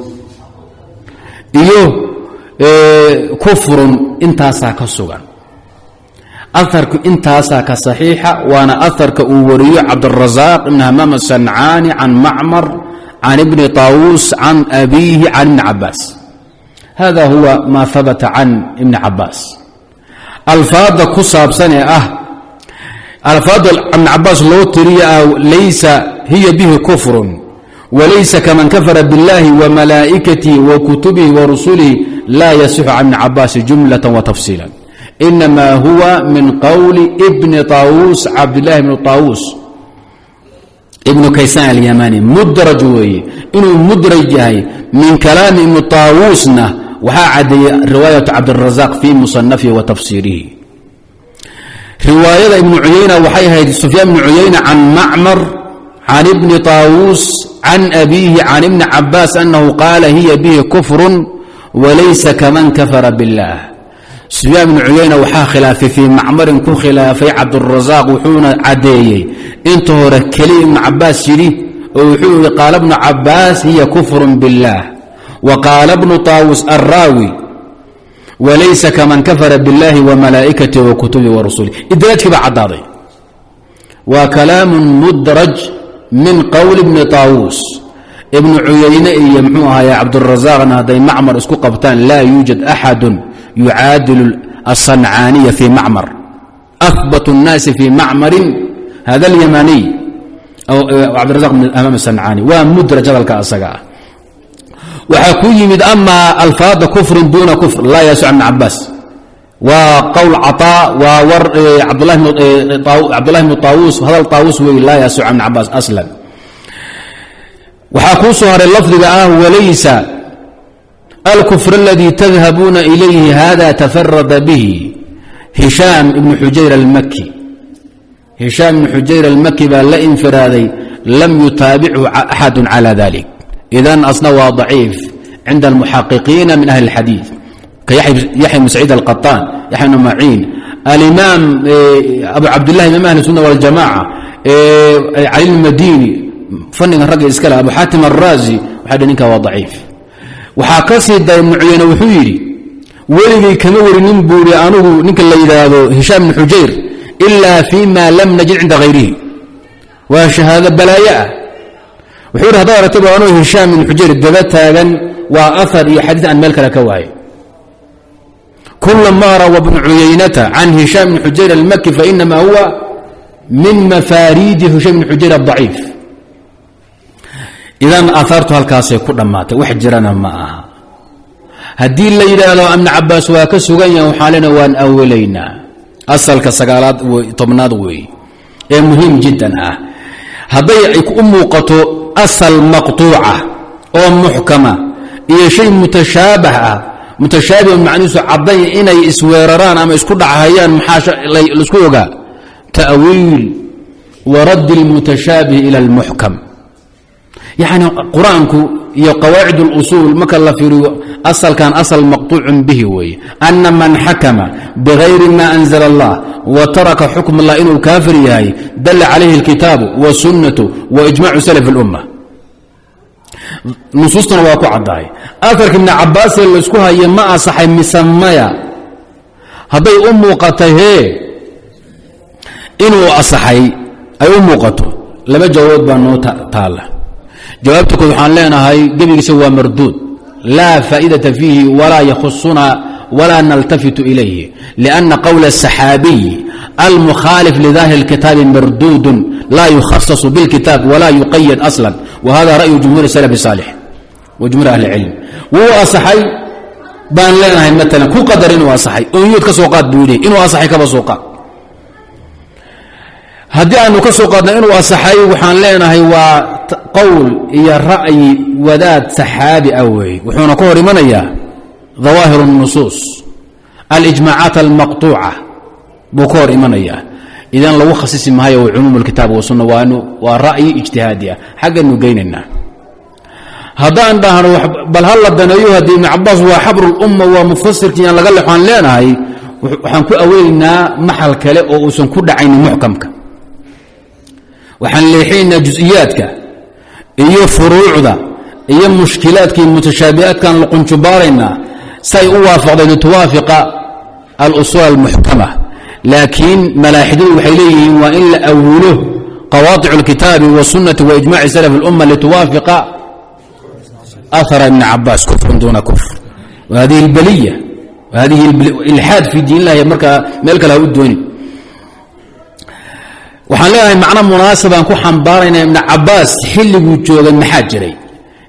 Speaker 1: كفر انتاسا كالسوغان أثرك انتاسا كصحيحة وانا أثرك أوري عبد الرزاق ابن همام الصنعاني عن معمر عن ابن طاووس عن أبيه عن ابن عباس هذا هو ما ثبت عن ابن عباس الفاظ كصاب سنة الفاظ ابن عباس لو تريا ليس هي به كفر وليس كمن كفر بالله وملائكته وكتبه ورسله لا يصح عن ابن عباس جملة وتفصيلا إنما هو من قول ابن طاووس عبد الله بن طاووس ابن كيسان اليماني مدرج إنه مدرج من كلام ابن طاووسنا وحاعد رواية عبد الرزاق في مصنفه وتفسيره رواية ابن عيينة وحيها سفيان بن عيينة عن معمر عن ابن طاووس عن أبيه عن ابن عباس أنه قال هي به كفر وليس كمن كفر بالله سفيان بن عيينة وحا خلافي في معمر كو خلافي عبد الرزاق وحونا عديي انتو ركلي ابن عباس يري وحونا قال ابن عباس هي كفر بالله وقال ابن طاووس الراوي وليس كمن كفر بالله وملائكته وكتبه ورسوله إدراج بعد هذا وكلام مدرج من قول ابن طاووس ابن عيينة يمحوها يا عبد الرزاق هذا معمر اسكو قبطان لا يوجد أحد يعادل الصنعانية في معمر أثبت الناس في معمر هذا اليماني أو عبد الرزاق من أمام الصنعاني ومدرج هذا الكأسقاء وحكو يمد أما الفاظ كفر دون كفر لا يسع ابن عباس وقول عطاء وور عبد الله بن طاووس هذا الطاووس لا يسع ابن عباس أصلا وحكو سهر اللفظ وليس الكفر الذي تذهبون إليه هذا تفرد به هشام بن حجير المكي هشام بن حجير المكي بل لا انفرادي لم يتابعه أحد على ذلك إذن أصنوا ضعيف عند المحققين من أهل الحديث كيحيى بن سعيد القطان يحيى بن معين الإمام أبو عبد الله إمام أهل السنة والجماعة علي المديني فنن الرجل إسكالا أبو حاتم الرازي وحد نينك هو ضعيف وحاكسي ابن عيينة وحيري ولي كما ورنين بوري أنه نينك اللي إذا هشام بن حجير إلا فيما لم نجد عند غيره وشهادة بلايا وحور هذا رتبه أنه هشام بن حجير الدبتها وأثر يحدث عن ملك الكواهي كل ما روى ابن عيينة عن هشام بن حجير المكي فإنما هو من مفاريد هشام بن حجير الضعيف إذن أثرتها الكاسي كل مات وحجرنا معها هدي الليلة لو أمن عباس وكسوغيا وحالنا وان أولينا أصل كسقالات وطمناد وي مهم جدا هبيعك أموقته أصل مقطوعة أو محكمة إيه شيء متشابه معنيسو عضي إني إسويرران أما إسكود عهيان محاشا لسكوغا تأويل ورد المتشابه إلى المحكم يعني قرآنك هي قواعد الأصول مكلا في أصل كان أصل مقطوع به وي أن من حكم بغير ما أنزل الله وترك حكم الله إنه الكافر ياي دل عليه الكتاب والسنة وإجماع سلف الأمة نصوصنا واقع عداي أثرك ابن عباس اللي اسكوها يما أصحي مسمية هذي قته إنه أصحي أي قته لما جواب بأنه تعالى جوابتك وحان لنا هاي قبل سوى مردود لا فائدة فيه ولا يخصنا ولا نلتفت إليه لأن قول السحابي المخالف لظاهر الكتاب مردود لا يخصص بالكتاب ولا يقيد أصلا وهذا رأي جمهور السلف الصالح وجمهور أهل العلم وهو أصحي بان لنا هاي مثلا كو قدر إنه أصحي أنيوت كسوقات بولي إنه أصحي كبسوقات haddii aanu ka soo qaadna inuu asaxay waxaan leenahay waa qowl iyo ra'yi wadaad saxaabi ah weeye wuxuuna ka hor imanayaa dhawaahir الnusuus alijmaacaat almaqطuuca buu ka hor imanayaa idan lagu khasisi maayo cumuum اlkitaab wasunna waa ra'yi ijtihaadi ah xagganu geynaynaa haddaan dhahno bal ha la daneeyo haddii ibn cabaas waa xabru اlumma waa mufasirkiiaan laga lexaan leenahay waxaan ku aweynaynaa maxal kale oo uusan ku dhacaynin muxkamka waxaan leexinaynaa juز'iyaadka iyo furuucda iyo mushkilaadka iyo mutashaabihaadkan luqunjubaaraynaa say u waafaqday lituwaafiqa alusuul almuxkama laakiin malaaxidadu waxay leeyihiin waa in la awilo qawaadic اlkitaabi wالsunnati waijmaci salaf اlumma lituwaafiqa ahara ibn cabaas kufrun duuna kufr wahadihi اlbaliya wahadihi ilxaad fii diin illahi markaa meel kale ha u dooni waxaan leenahay macno munaasabaan ku xambaaraynaa ibn cabaas xilliguu joogay maxaa jiray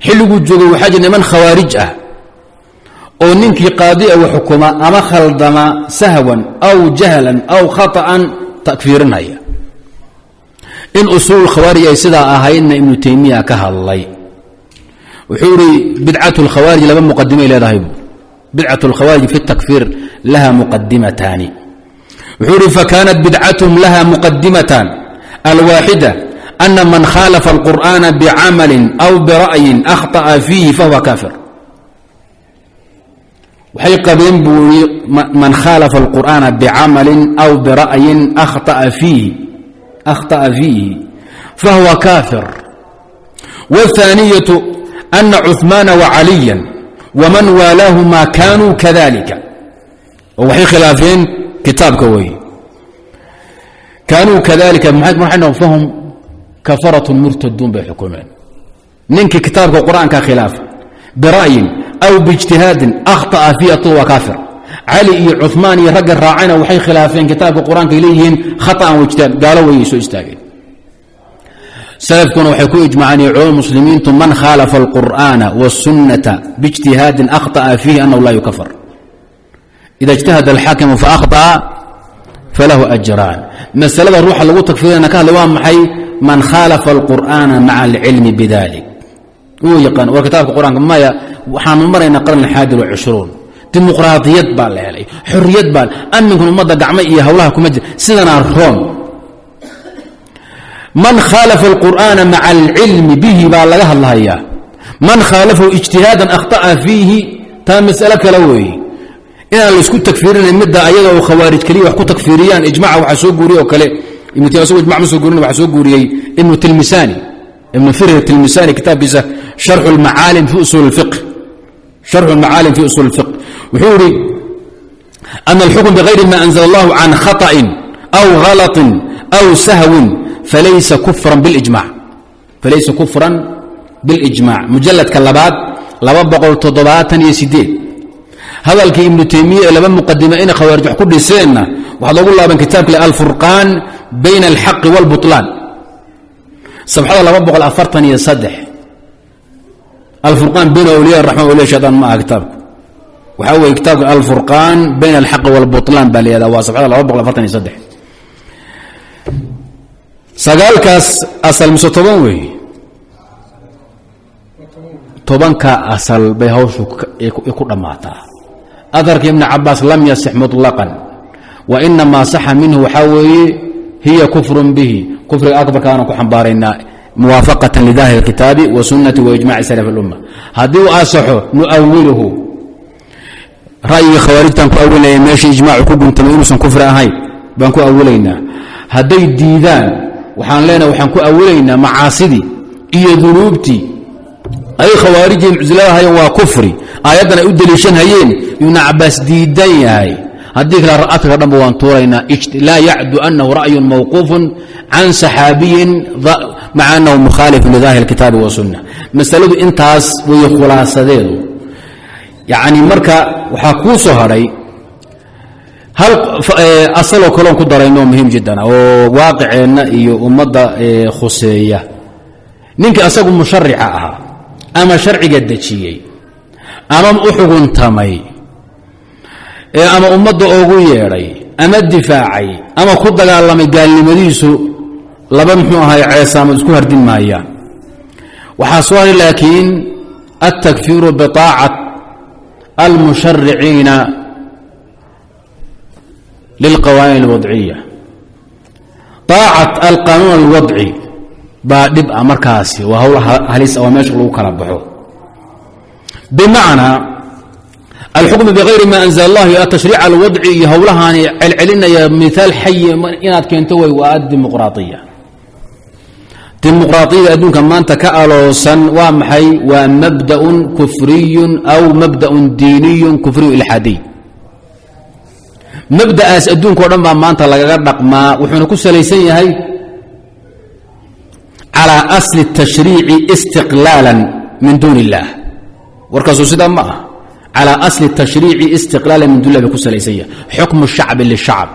Speaker 1: xilliguu joogay waxaa jira niman khawaarij ah oo ninkii qaadi'a wa xukuma ama khaldama sahwan aw jahlan aw khata'an takfiirinaya in usuul khawaarij ay sidaa ahaydna ibnu taymiya ka hadlay wuxuu ihi bidcatu lkhawaarij laba muqadimay leedahay bidcatu اlkhawaarij fi اtakfiir laha muqadimataani wuxuu ihi fakanat bidcatهm laha muqadimatan alwaaxida أna man khalafa اlqur'ana bicamali aw bira'yin akhطأa fiihi fahuwa kafir waxay qabeen buu ii man khalafa اlqur'ana bicamali aw bira'yin akhطأa fiihi fahuwa kafir wالثaaniyaة أna cuثmaana وacaliya wman waalaahuma kanuu kadalika oo waxay khilaafeen kitaabka wey kaanuu kadalika fahum kafarat murtaduun bay xukumeen ninkii kitaabka qur'aanka khilaafa bira'yin aw biijtihaadin akhطa'a fiihi atu waa kaafir cali iyo cuثmaan iyo ragga raacayna waxay khilaafeen kitaabka qur'aankaay leeyihiin khaطa'an waijtihaad gaalo wayay soo istaageen salafkuna waxay ku ijmaceen iyo culama muslimiintu man khaalafa alqur'aana wالsunnata biijtihaadin akhطa'a fiihi annahu laa yukafar ida اجtahada alxaakimu faأkhطأa falahu أjraan masalada ruuxa lagu takfiirana ka hadlay waa maxay man khaalafa alqur'aana maca alcilmi bidalik wuu yaqaan war kitaabka qur'aanka maya waxaanu maraynaa qarn xaadi وcishruun dimuqraadiyad baa la helay xorriyad baa aminkan ummadda gacmo iyo hawlaha kuma jira sidanaa room man khaalafa alqur'aana maca alcilmi bihi baa laga hadlahayaa man khaalafahu ijtihaadan akhطa'a fiihi taa mas'alo kale weeye inaan laisku takfiirinayn midda ayaga oo khawaarij keliya wax ku takfiiriyaan ijmaca waxaa soo guuriyey oo kale ibnu taymiya asagoo ijmac ma soo guurin waxaa soo guuriyey ibnu firir tilmisani kitaabkiisa sharxu lmacaalim fi usuul اlfiqh wuxuu yihi ana alxukm bغayri ma anzla اllahu can khaطأin aw غalaطin aw sahwin falaysa kufran biاlijmac mujaladka labaad 278 hadalkii ibnu taymiya ee laba muqadime inay khawaarij wax ku dhiseenna waxaad loogu laaban kitaabka le alfurqaan bayna alxaqi wاlbuطlaan sabxada 243 alfurqaan bayna awliya raxman awliya shayطaan ma aha kitaabku waxaa weeye kitaabka alfurqaan bayna alxaqi wاlbuطlaan baa layihahda waa sabxada 243 sagaalkaas asal mise 10 weeye 10ka asal bay hawshu ku dhammaataa aharka ibn cabaas lam yasix muطlaqan wa inamaa saxa minhu waxaa weeye hiya kufrun bihi kufriga akbarkaana ku xambaaraynaa muwaafaqatan lidaahir اkitaabi wa sunnati waijmaci salaf اlumma haddii u asaxo nu'awiluhu ra'yiga khawaarijtaan ku awilaynaa meesha ijmaacu ku guntamay inuusan kufri ahayn baan ku awilaynaa hadday diidaan waxaan leenahay waxaan ku awilaynaa macaasidii iyo dunuubtii ay khawaarijii mucsiladahayen waa kufri aayaddan ay u deliishanhayeen ibnu cabaas diidan yahay haddii kale ra'adka dhanba waan tuuraynaa laa yacdu annahu ra'yun mawquufun can saxaabiyin maca annahu mukhaalifun lidaahir kitaabi wasunna masaladu intaas way khulaasadeedu yacni marka waxaa kuu soo hadhay hal asaloo kaloon ku darayno muhiim jiddan oo waaqiceenna iyo ummadda khuseeya ninkii asagu musharica ahaa ama sharciga dejiyey ama u xuguntamay ama ummadda oogu yeedhay ama difaacay ama ku dagaalamay gaalnimadiisu laba muxuu ahay ceesaamo isku hardin maayaan waxaa soo haray laakiin altakfiiru biطaacat almushariciina lilqawaaniin alwadciya طaacat alqanuun alwadci baa dhib ah markaasi waa hawl halis oo meesha lagu kala baxo bimacnaa alxukmu bغayri ma أnزل اllah iyo atashriic alwadci iyo howlahaani celcelinaya miaal xayi inaad keento way waa adimuqraaiya dimuqraadiyada adduunka maanta ka aloosan waa maxay waa mabdaun kufriyun aw mabdaun diiniyun kufriyu ilxaadiy mabda'aas adduunka o dhan baa maanta lagaga dhaqmaa wuxuuna ku salaysan yahay calىa asli الtashriici istiqlaalan min duun اllah warkaasu sidaa ma ah calى asli الtashriici istiqlaalan min duun lah bay ku salaysan yahay xukmu الshacbi lلshacb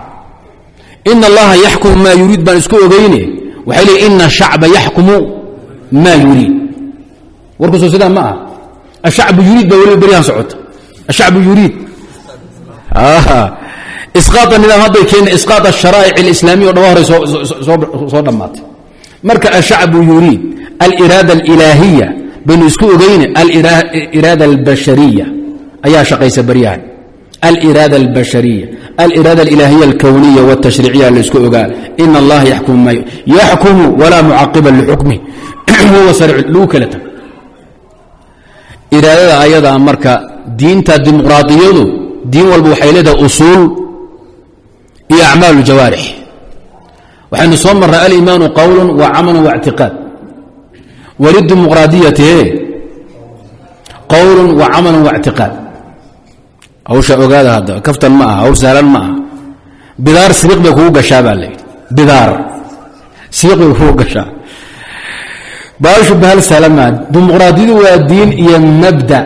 Speaker 1: ina allaha yaxkumu maa yuriid baan isku ogeyne waxay leeyiin ina الshacba yaxkumu maa yuriid warkaasu sidaa ma ah ashacbu yuriid baa weliba beryahan socota ashacbu yuriid isqaaط nidaam hadday keena isqaaط الsharaa'ic اlislaamiya o dhan waa horay soo dhammaatay marka ashacbu yuriid aliraada alilaahiya baynu isku ogeyne aliraada albashariya ayaa shaqaysa baryahan aliraada albashariya aliraada alilaahiya alkowniya wاtashriiciya la isku ogaa ina allaha yaxkumu walaa mucaqiba lixukmih huwa sariic lagu kala tago iraadada ayadaa marka diinta dimuqraadiyadu diin walba waxay leedahay usuul iyo acmaal jawaarix waxaynu soo marray aliimaanu qowl wa camal waاctiqaad walidimuqraadiyati qowl wa camal waاctiqaad hawsha ogaada hadda kaftan ma aha hawl sahlan ma aha bidaar sibiq bay kugu gashaa baa layidhi bidaar sibiq bay kugu gashaa baashu bahal sahlan maa dimuqraadiyadu waa diin iyo mabda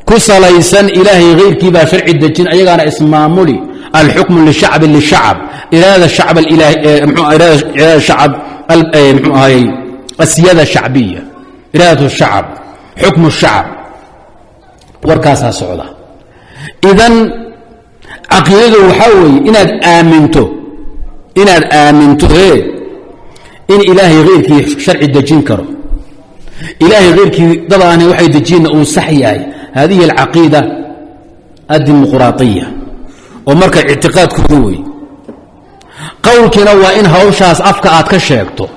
Speaker 1: ku salaysan ilaahay hayrkii baa sharci dejin ayagaana ismaamuli alxukmu lishacbi lishacab iraada shacb iraada shacab mxuu ahayy asiyada shacbiya iraadat shacab xukmu shacab warkaasaa socda idan caqiidadu waxaa weeye inaad aaminto in ilaahay hayrkii sharci dejin karo ilaahay hayrkii dad aanay waxay dejiyeenna uu sax yahay hadihi alcaqiida addimuqraadiya oo marka ictiqaadkooda wey qowlkiina waa in hawshaas afka aad ka sheegto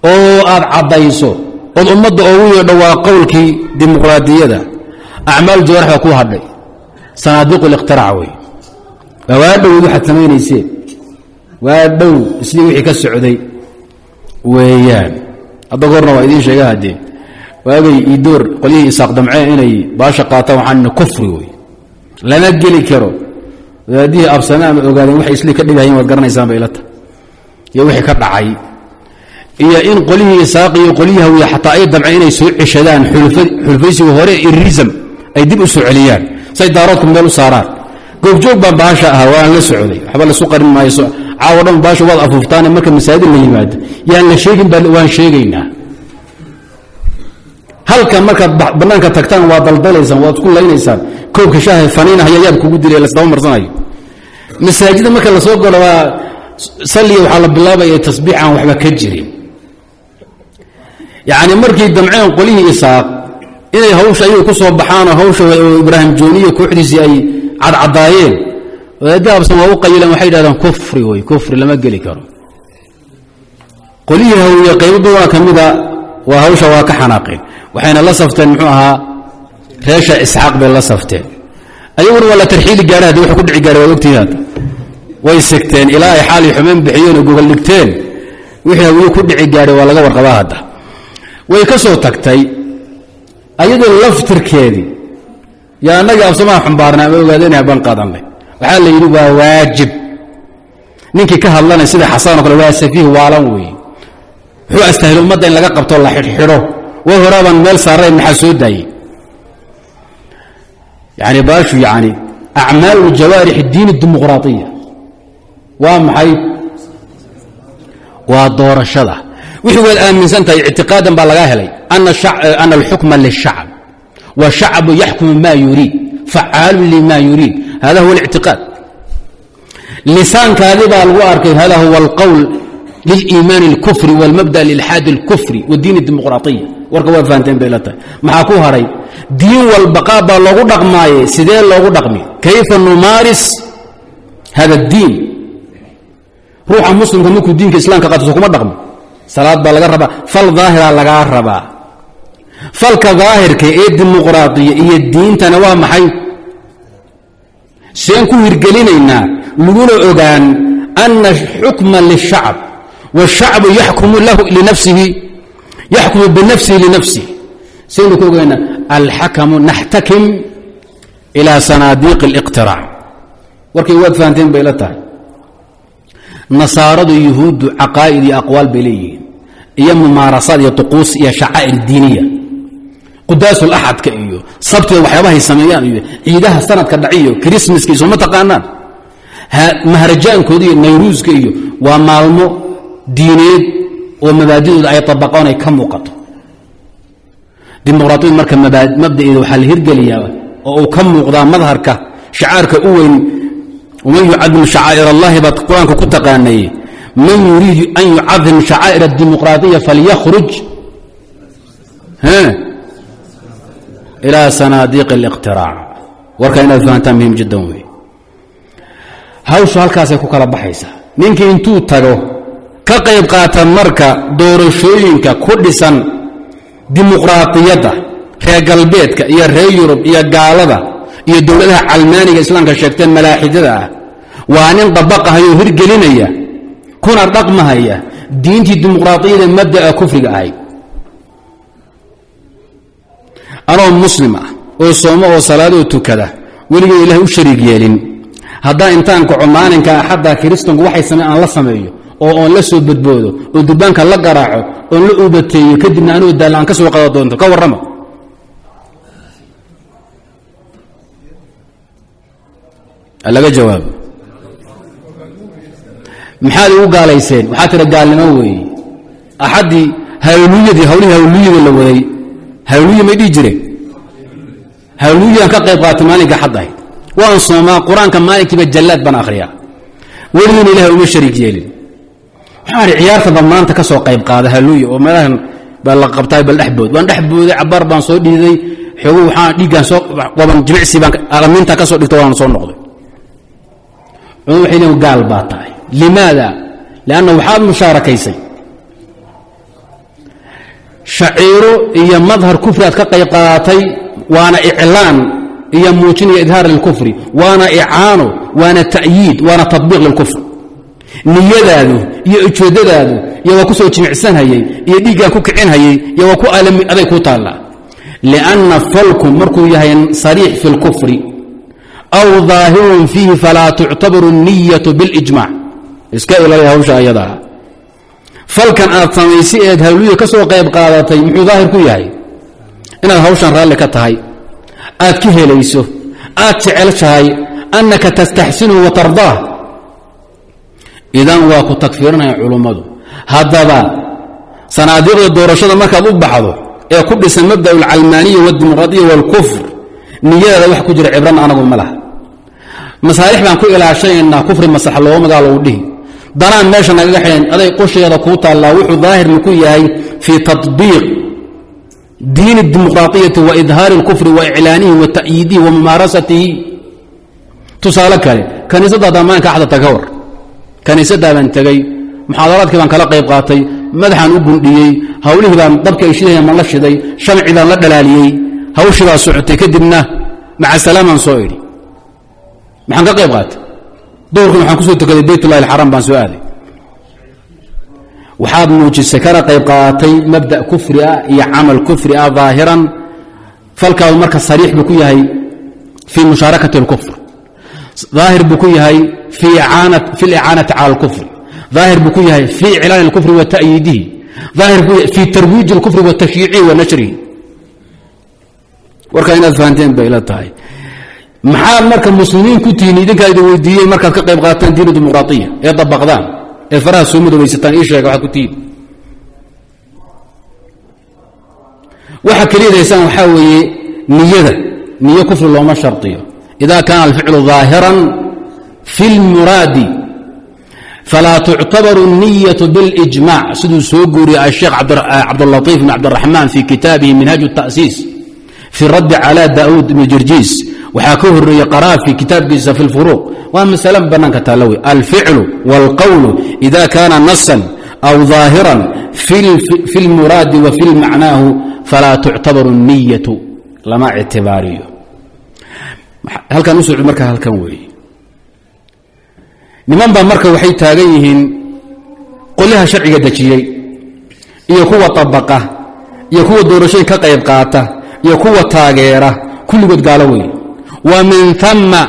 Speaker 1: oo aad caddayso ood ummadda oogu yeedho waa qowlkii dimuqraadiyada acmaal jawaarix baa ku hadhay sanaadiiqu liqtiraac wey waa dhowd waxaad samaynayseen waa dhow isii wixii ka socday weeyaan hadda goorna waa idiin sheega haddee waagay idoor qolyihii isaaq damceen inay baasha qaataan waxaan kufri wey lama geli karo wadaadihii absame ama ogaadeen waxay isli ka dhigahayeen waad garanaysaan ba ilata iyo wixii ka dhacay iyo in qolyihii isaaq iyo qolyihii hawiya xataa ay damceen inay soo ceshadaan xulfaysiga hore irirism ay dib u soo celiyaan say daaroodku meel u saaraan goobjoog baan baasha ahaa waan la socday waxba lasu qarin maayo caawo dhan baasha waad afuuftaane marka masaajid la yimaado yaan la sheegin waan sheegaynaa halkan markaad bannaanka tagtaan waa daldalaysaan waad isku laynaysaan koobka shaaha faniina hayayaad kugu dilay lasdaba marsanayo masaajida marka la soo galo waa salliya waxaa la bilaabaya tasbiix aan waxba ka jirin yacni markii damceen qolihii isaaq inay hawsha ayagu ku soo baxaanoo hawsha ibraahim jooniya kooxdiisii ay cadcadaayeen wadaadda absan waa u qayilaan waxay yidhahdaan kufri wey kufri lama geli karo qolihii hawiye qaybo badanaa ka mida waa hawsha waa ka xanaaqeen waxayna la safteen muxuu ahaa reesha isxaaq bay la safteen ayaguna waa la tarxiili gaara haddii waxay ku dhici gaara waad ogtihiin hadda way segteen ilaa ay xaal iyo xumeyn bixiyeen oo gogol dhigteen wixii hawiye ku dhici gaaray waa laga warqabaa hadda way ka soo tagtay ayadoo laftirkeedii yaa annagii absamaha xumbaarnay ama ogaadeenaha baan qaadannay waxaa la yidhi waa waajib ninkii ka hadlanay sida xasanoo kale waa safiih waalan weeye wuxuu astahil ummadda in laga qabto la xidhxidho way horaabaan meel saarayn maxaa soo daayey yani baashu yani acmaalu jawaarix diin dimuqraadiya waa maxay waa doorashada wixii waad aaminsan tahay ictiqaadan baa lagaa helay ana alxukma lilshacb washacbu yaxkumu ma yuriid facaalu lima yuriid hada huwa اlictiqaad lisaankaadii baa lagu arkay hada huwa alqowl liliimaani اlkufri wاlmabda lilxaadi اlkufri wadiin الdimuqraطiya warka waa fahanteen bay la tahay maxaa ku haray diin walba qaab baa loogu dhaqmaaye sidee loogu dhaqmi kayfa numaaris hada اdiin ruuxa muslimka markuu diinka islaamka qaato kuma dhaqmo salaad baa laga rabaa fal daahira lagaa rabaa falka daahirka ee dimuqraadiya iyo diintana waa maxay seen ku hirgelinaynaa laguna ogaan ana xukma lilshacb wاshacbu yaxkumu binafsihi linafsihi saynu ku ogaynaa alxakamu naxtakim ilaa sanaadiiq اliqtiraac warkay waad fahanteen bay la tahay nasaaradu yuhuuddu caqaa'id iyo aqwaal bay leeyihiin iyo mumaarasaad iyo tuquus iyo shacaa'ir diiniya qudaasul axadka iyo sabtida waxyaabahay sameeyaan iyo ciidaha sanadka dhaciyo krismaska iyo ma taqaanaan maharajaankooda iyo nayruuska iyo waa maalmo diineed oo mabaadidooda ay tabaqaan ay ka muuqato dimuqraatiyad marka mabda'eeda waxaa la hirgeliyaa oo uu ka muuqdaa madharka shacaarka u weyn ومن يعظم شعائر الله baad qur-aanka ku taqaanay man yuriidu an yucaظim شhacائر الdimuqraطية falykhruج إilى sanaadiiq الاqtirاac warka inaad fahantaan muhim jiddan wey hawshu halkaasay ku kala baxaysaa ninkii intuu tago ka qayb qaata marka doorashooyinka ku dhisan dimuqraطiyadda reer galbeedka iyo reer yurub iyo gaalada iyo dowladaha calmaaniga islaamka sheegteen malaaxidada ah waa nin dabaqahayoo hirgelinaya kuna dhaqmahaya diintii dimuqraadiyada mabda'a kufriga ahayd anoo muslim ah oo soomo oo salaadoo tukada weligay ilaahay u shariig yeelin haddaan intaan kaco maalinka axadda kiristanku waxay sameen aan la sameeyo oo oon la soo badboodo oo durbaanka la garaaco oon la uubateeyo kadibna anuu daalla aan ka soo qada doonto ka warrama laga jawaabo maxaad ugu gaalayseen waxaa tira gaalnimo weeye axaddii hawliyadii hawlihii hawliyada la waday hawliya may dhihi jireen hawliyaan ka qayb qaatay maalinka xad ahayd waan soomaa qur-aanka maalinkiiba jallaad baan akhriyaa weligiina ilahay uma shariig yeelin waxaan idhi ciyaartaba maanta ka soo qayb qaada hawliya oo meelahan baa la qabtaay bal dhexbood waan dhexbooday cabaar baan soo dhiiday xoogo waxaan dhiiggaan soo qoban jimicsi baan alaminta ka soo dhigto waan soo noqday waxay leeyiin gaal baa tahay limaada lianna waxaad mushaarakaysay shaciiro iyo madhar kufri aad ka qayb qaadatay waana iclaan iyo muujin iyo idhaar lilkufri waana icaano waana ta'yiid waana tatbiiq lilkufr niyadaadu iyo ujeeddadaadu iyo waa ku soo jimicsanhayey iyo dhiiggaan ku kicinhayey iyo waa ku alami aday ku taallaa lianna falku markuu yahay sariix fi lkufri aw daahirun fiihi falaa tuctabaru الniyatu biاlijmac iska ilaalaya hawsha ayadaa falkan aad samaysay eed hawliya ka soo qayb qaadatay muxuu daahir ku yahay inaad hawshan raalli ka tahay aad ka helayso aad jecelshahay annaka tastaxsinuhu wa tardaah idan waa ku tagfiirinaya culummadu haddaba sanaadiiqda doorashada markaad u baxdo ee ku dhisan mabda alcalmaaniya wاdimuqraadiya wاlkufr niyadaada wax ku jira cibrana anagu ma laha masaalix baan ku ilaashanaynaa kufri masax looga magaalo u dhihi danaan meesha nagaga xidhan aday qosheeda kuu taallaa wuxuu daahirna ku yahay fii tatbiiq diin الdimuqraطiyati wa idhaari اlkufri wa iclaanihi wa ta'yiidihi wa mumaarasatihi tusaale kale kaniisaddaadaan maalinka axdata ka war kaniisadaabaan tegey muxaadaraadkii baan kala qayb qaatay madaxaan u gundhiyey hawlihii baan dabka ay shidaya man la shiday shamci baan la dhalaaliyey hawshii baa socotay kadibna maca salaamaan soo idhi maxaan ka qayb qaatay doorkan waxaan ku soo tukaday baytullahi alxaram baan soo aaday waxaad muujisay kana qayb qaadatay mabda' kufri ah iyo camal kufri ah daahiran falkaadu marka sariix buu ku yahay fii mushaarakati اlkufr daahir buu ku yahay fi اlicaanati cala اlkufri daahir buu ku yahay fii iclaani اlkufri wa ta'yiidihi daahir buu yahay fii tarwiiji اlkufri wa tashyiicihi wa nashrihi warkaa inaad fahanteen bay ila tahay maxaad marka muslimiin ku tihiin idinkaa idin weydiiyey markaad ka qayb qaataan diin dimuqraadiya ee dabaqdaan ee faraha soo madowaysataan ii sheega waxaad ku tihiin waxa keliyadaysaan waxaa weeye niyada niyo kufri looma shardiyo ida kaana alficlu ظaahiran fi اlmuraadi فلا تعتبر النية بالإجماع siduu soo guuriyay الشheekh cabdاللطيف بن cabdالرحمن في kitaabihi منهاج التأسيس في الرد على داود بن جرجيس waxaa ka horeeyey قرافي kitaabkiisa في الفروق waa masألة banaanka taalowy الفعل والقول إذا كان نصا أو ظاهرا في المراد وفي معناه فلا تعتبر النية lama اعtibaariyo halkan u socod marka halkan weeye niman baa marka waxay taagan yihiin qoliha sharciga dajiyay iyo kuwa tabaqa iyo kuwa doorashooyin ka qayb qaata iyo kuwa taageera kulligood gaalo weeye wa min thumma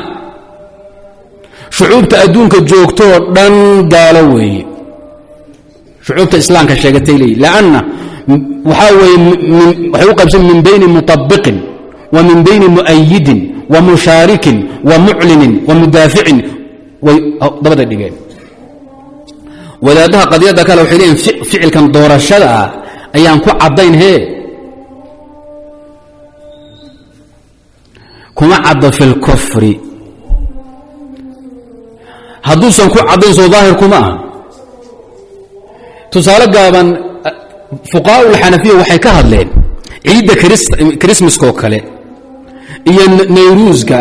Speaker 1: shucuubta adduunka joogto dhan gaalo weeye shucuubta islaamka sheegatay leeyahay laana waxa weeye waxay u qaybsan min bayni mutabiqin wa min bayni mu'ayyidin wa musharikin wa mu'linin wa mudaaficin way dabada dhigeen wadaadaha qadiyada kale waxay leeyihiin ficilkan doorashada ah ayaan ku cadayn kuma cadda fil kufri hadduusan ku cadayn soo daahir kuma ah tusaale gaaban fuqahaa ulxanafiya waxay ka hadleen ciidda krismaskoo kale iyo nayruuska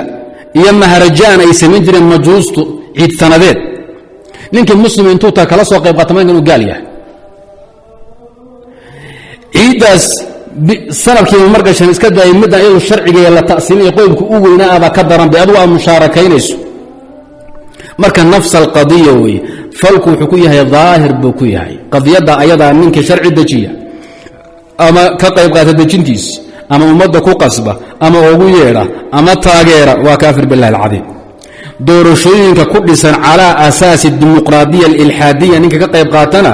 Speaker 1: iyo maharajaan ay samayn jireen majuustu ciid sanadeed ninkii muslim intuu taa kala soo qayb qaata ma inuu gaal yahay ciiddaas sanadkiiba markashan iska daayay midda iyadu sharciga la ta'siinaya qoybka u weynaa aba ka daran bay adigu aad mushaarakaynayso marka nafs alqadiya weeye falku wuxuu ku yahay daahir buu ku yahay qadiyadda ayadaa ninkii sharci dejiya ama ka qayb qaata dejintiis ama ummadda ku qasba ama ugu yeedha ama taageera waa kaafir billahi alcadiim doorashooyinka ku dhisan calaa asaasi dimuqraadiya alilxaadiya ninka ka qayb qaatana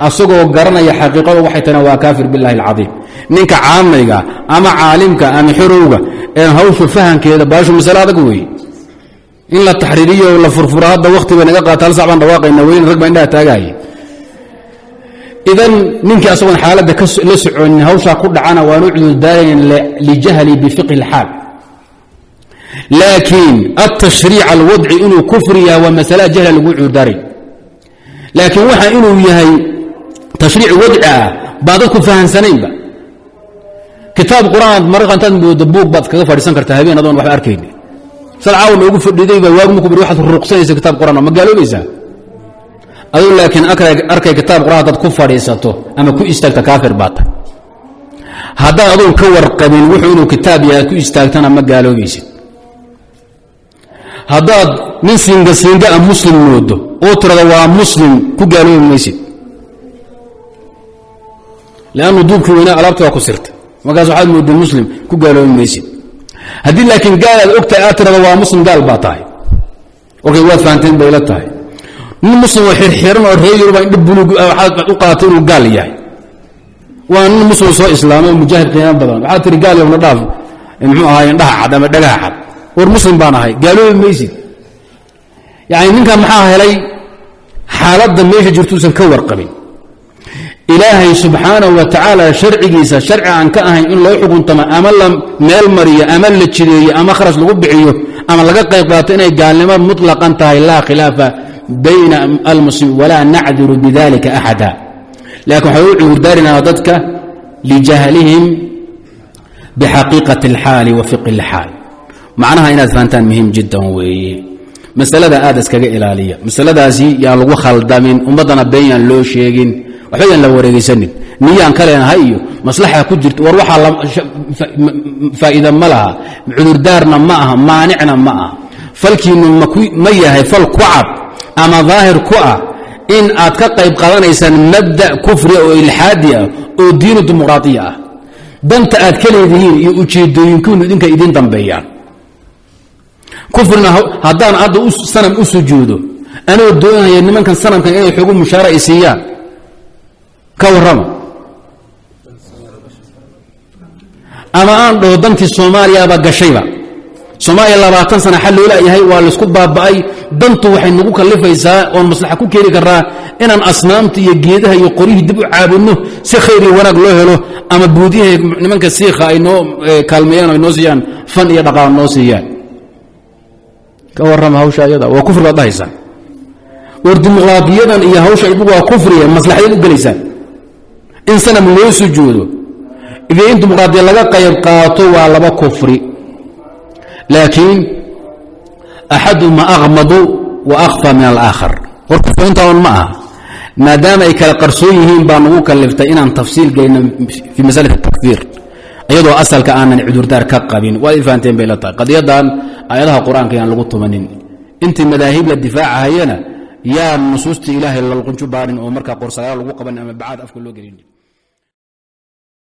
Speaker 1: asagoo garanaya xaqiiqada waxay tahana waa kaafir billahi alcadiim ninka caamayga ama caalimka ama xirowga ee hawshu fahankeeda baashu masale adag weeye in la taxriiriyo la furfuro hadda wakhti bay naga qaata hal sac baan dhawaaqayna weyn rag baa indhaha taagaaya idan ninkii asagoon xaaladda la soconin hawshaa ku dhacana waanu cudurdaarayn lijahli bifiqhi اlxaal laakiin altashriic alwadci inuu kufri yahay waa masala jahla lagu cudurdaaray laakiin waxa inuu yahay tashriic wadci ah baa dadku fahansanaynba kitaab qur'aan marqa intaad moodo buug baad kaga fadhiisan kartaa habeen adoon waxba arkayni salcaaw noogu fadhiidayba waagu markuu bari waxaad ruqsanaysa kitaab qur'aan ma gaaloobaysaa aduu laakiin arkay kitaab qur'aan dad ku fadhiisato ama ku istaagta kaafir baa tahay haddaad adoon ka warqabin wuxuu inuu kitaab yahay ku istaagtana ma gaaloobaysid haddaad nin siinga a muslim moodo oo tirada waa muslim ku gaaloobi maysid lannu duubkii weynaa alaabta waa ku sirta markaas waxaad mooda muslim ku gaaloobi maysid haddii laakiin gaal aad ogtahay aad tirada waa muslim gaal baa tahay okay waad fahanteen bay la tahay nin muslim oo xirxiran oo reer yuruba indhib buluug waxaad u qaadatay inuu gaal yahay waa nin muslim soo islaamay oo mujaahid qiimo badan waxaad tiri gaal yowna dhaaf muxuu ahaay indhaha cad ama dhagaha cad war muslim baan ahay gaaloobi maysid yacni ninkan maxaa helay xaaladda meesha jirtuusan ka warqabin ilaahay subxaanahu wa tacaala sharcigiisa sharci aan ka ahayn in loo xukuntama ama la meel mariyo ama la jideeyo ama kharash lagu bixiyo ama laga qayb qaato inay gaalnimo muطlaqan tahay laa khilaafa bayna almuslim walaa nacduru bidalika axada laakiin waxay u cudurdaarinaa dadka lijahlihim bixaqiiqati اlxaali wa fiqhi اlxaal macnaha inaad fahantaan muhiim jiddan weeye masalada aad iskaga ilaaliya masaladaasi yaan lagu khaldamin ummaddana been yaan loo sheegin waxba yaan la wareegaysanin niyaan ka leenahay iyo maslaxa ku jirta war waxaa faa'iida ma laha cudurdaarna ma aha maanicna ma aha falkiinu ma yahay fal ku cad ama daahir ku ah in aad ka qayb qaadanaysaan mabda kufri oo ilxaadi ah oo diinu dimuqraadiya ah danta aad ka leedihiin iyo ujeedooyinkiinu idinka idin dambeeyaan kufrina haddaan hadda sanam u sujuudo anoo doonaya nimankan sanamkan inay xoogu mushaara ay siiyaan ka warrama ama aan dhaho dantii soomaaliyaba gashayba soomaaliya 20 sana xal loo laayahay waa laisku baaba'ay dantu waxay nagu kallifaysaa oon maslaxa ku keeni karraa inaan asnaamta iyo geedaha iyo qorihii dib u caabudno si khayr iyo wanaag loo helo ama buudiyaha nimanka siikha ay noo kaalmeeyaan ay noo siiyaan fan iyo dhaqaal noo siiyaan ka warrama hawsha ayada waa kufr baad dhahaysaa war dimuqraadiyadan iyo hawsha idigu waa kufriya maslaxadeed u gelaysaan in sanam loo sujuudo iyo in dimuqraadiya laga qayb qaato waa laba kufri laakiin axaduma aghmadu wa akhfa min alaakhar warku intaan ma aha maadaama ay kala qarsoon yihiin baa nagu kaliftay inaan tafsiil gelino fi masalati takfir iyadoo asalka aanan cudurdaar ka qabin waa ifaanteen bay la tahay qadiyadan ayadaha quraanka aan lagu tumanin intii madaahib la difaacayana yaa nusuusta ilaahay la qunju baarin oo marka qorsadaha lagu qaban ama baad afka loo gelin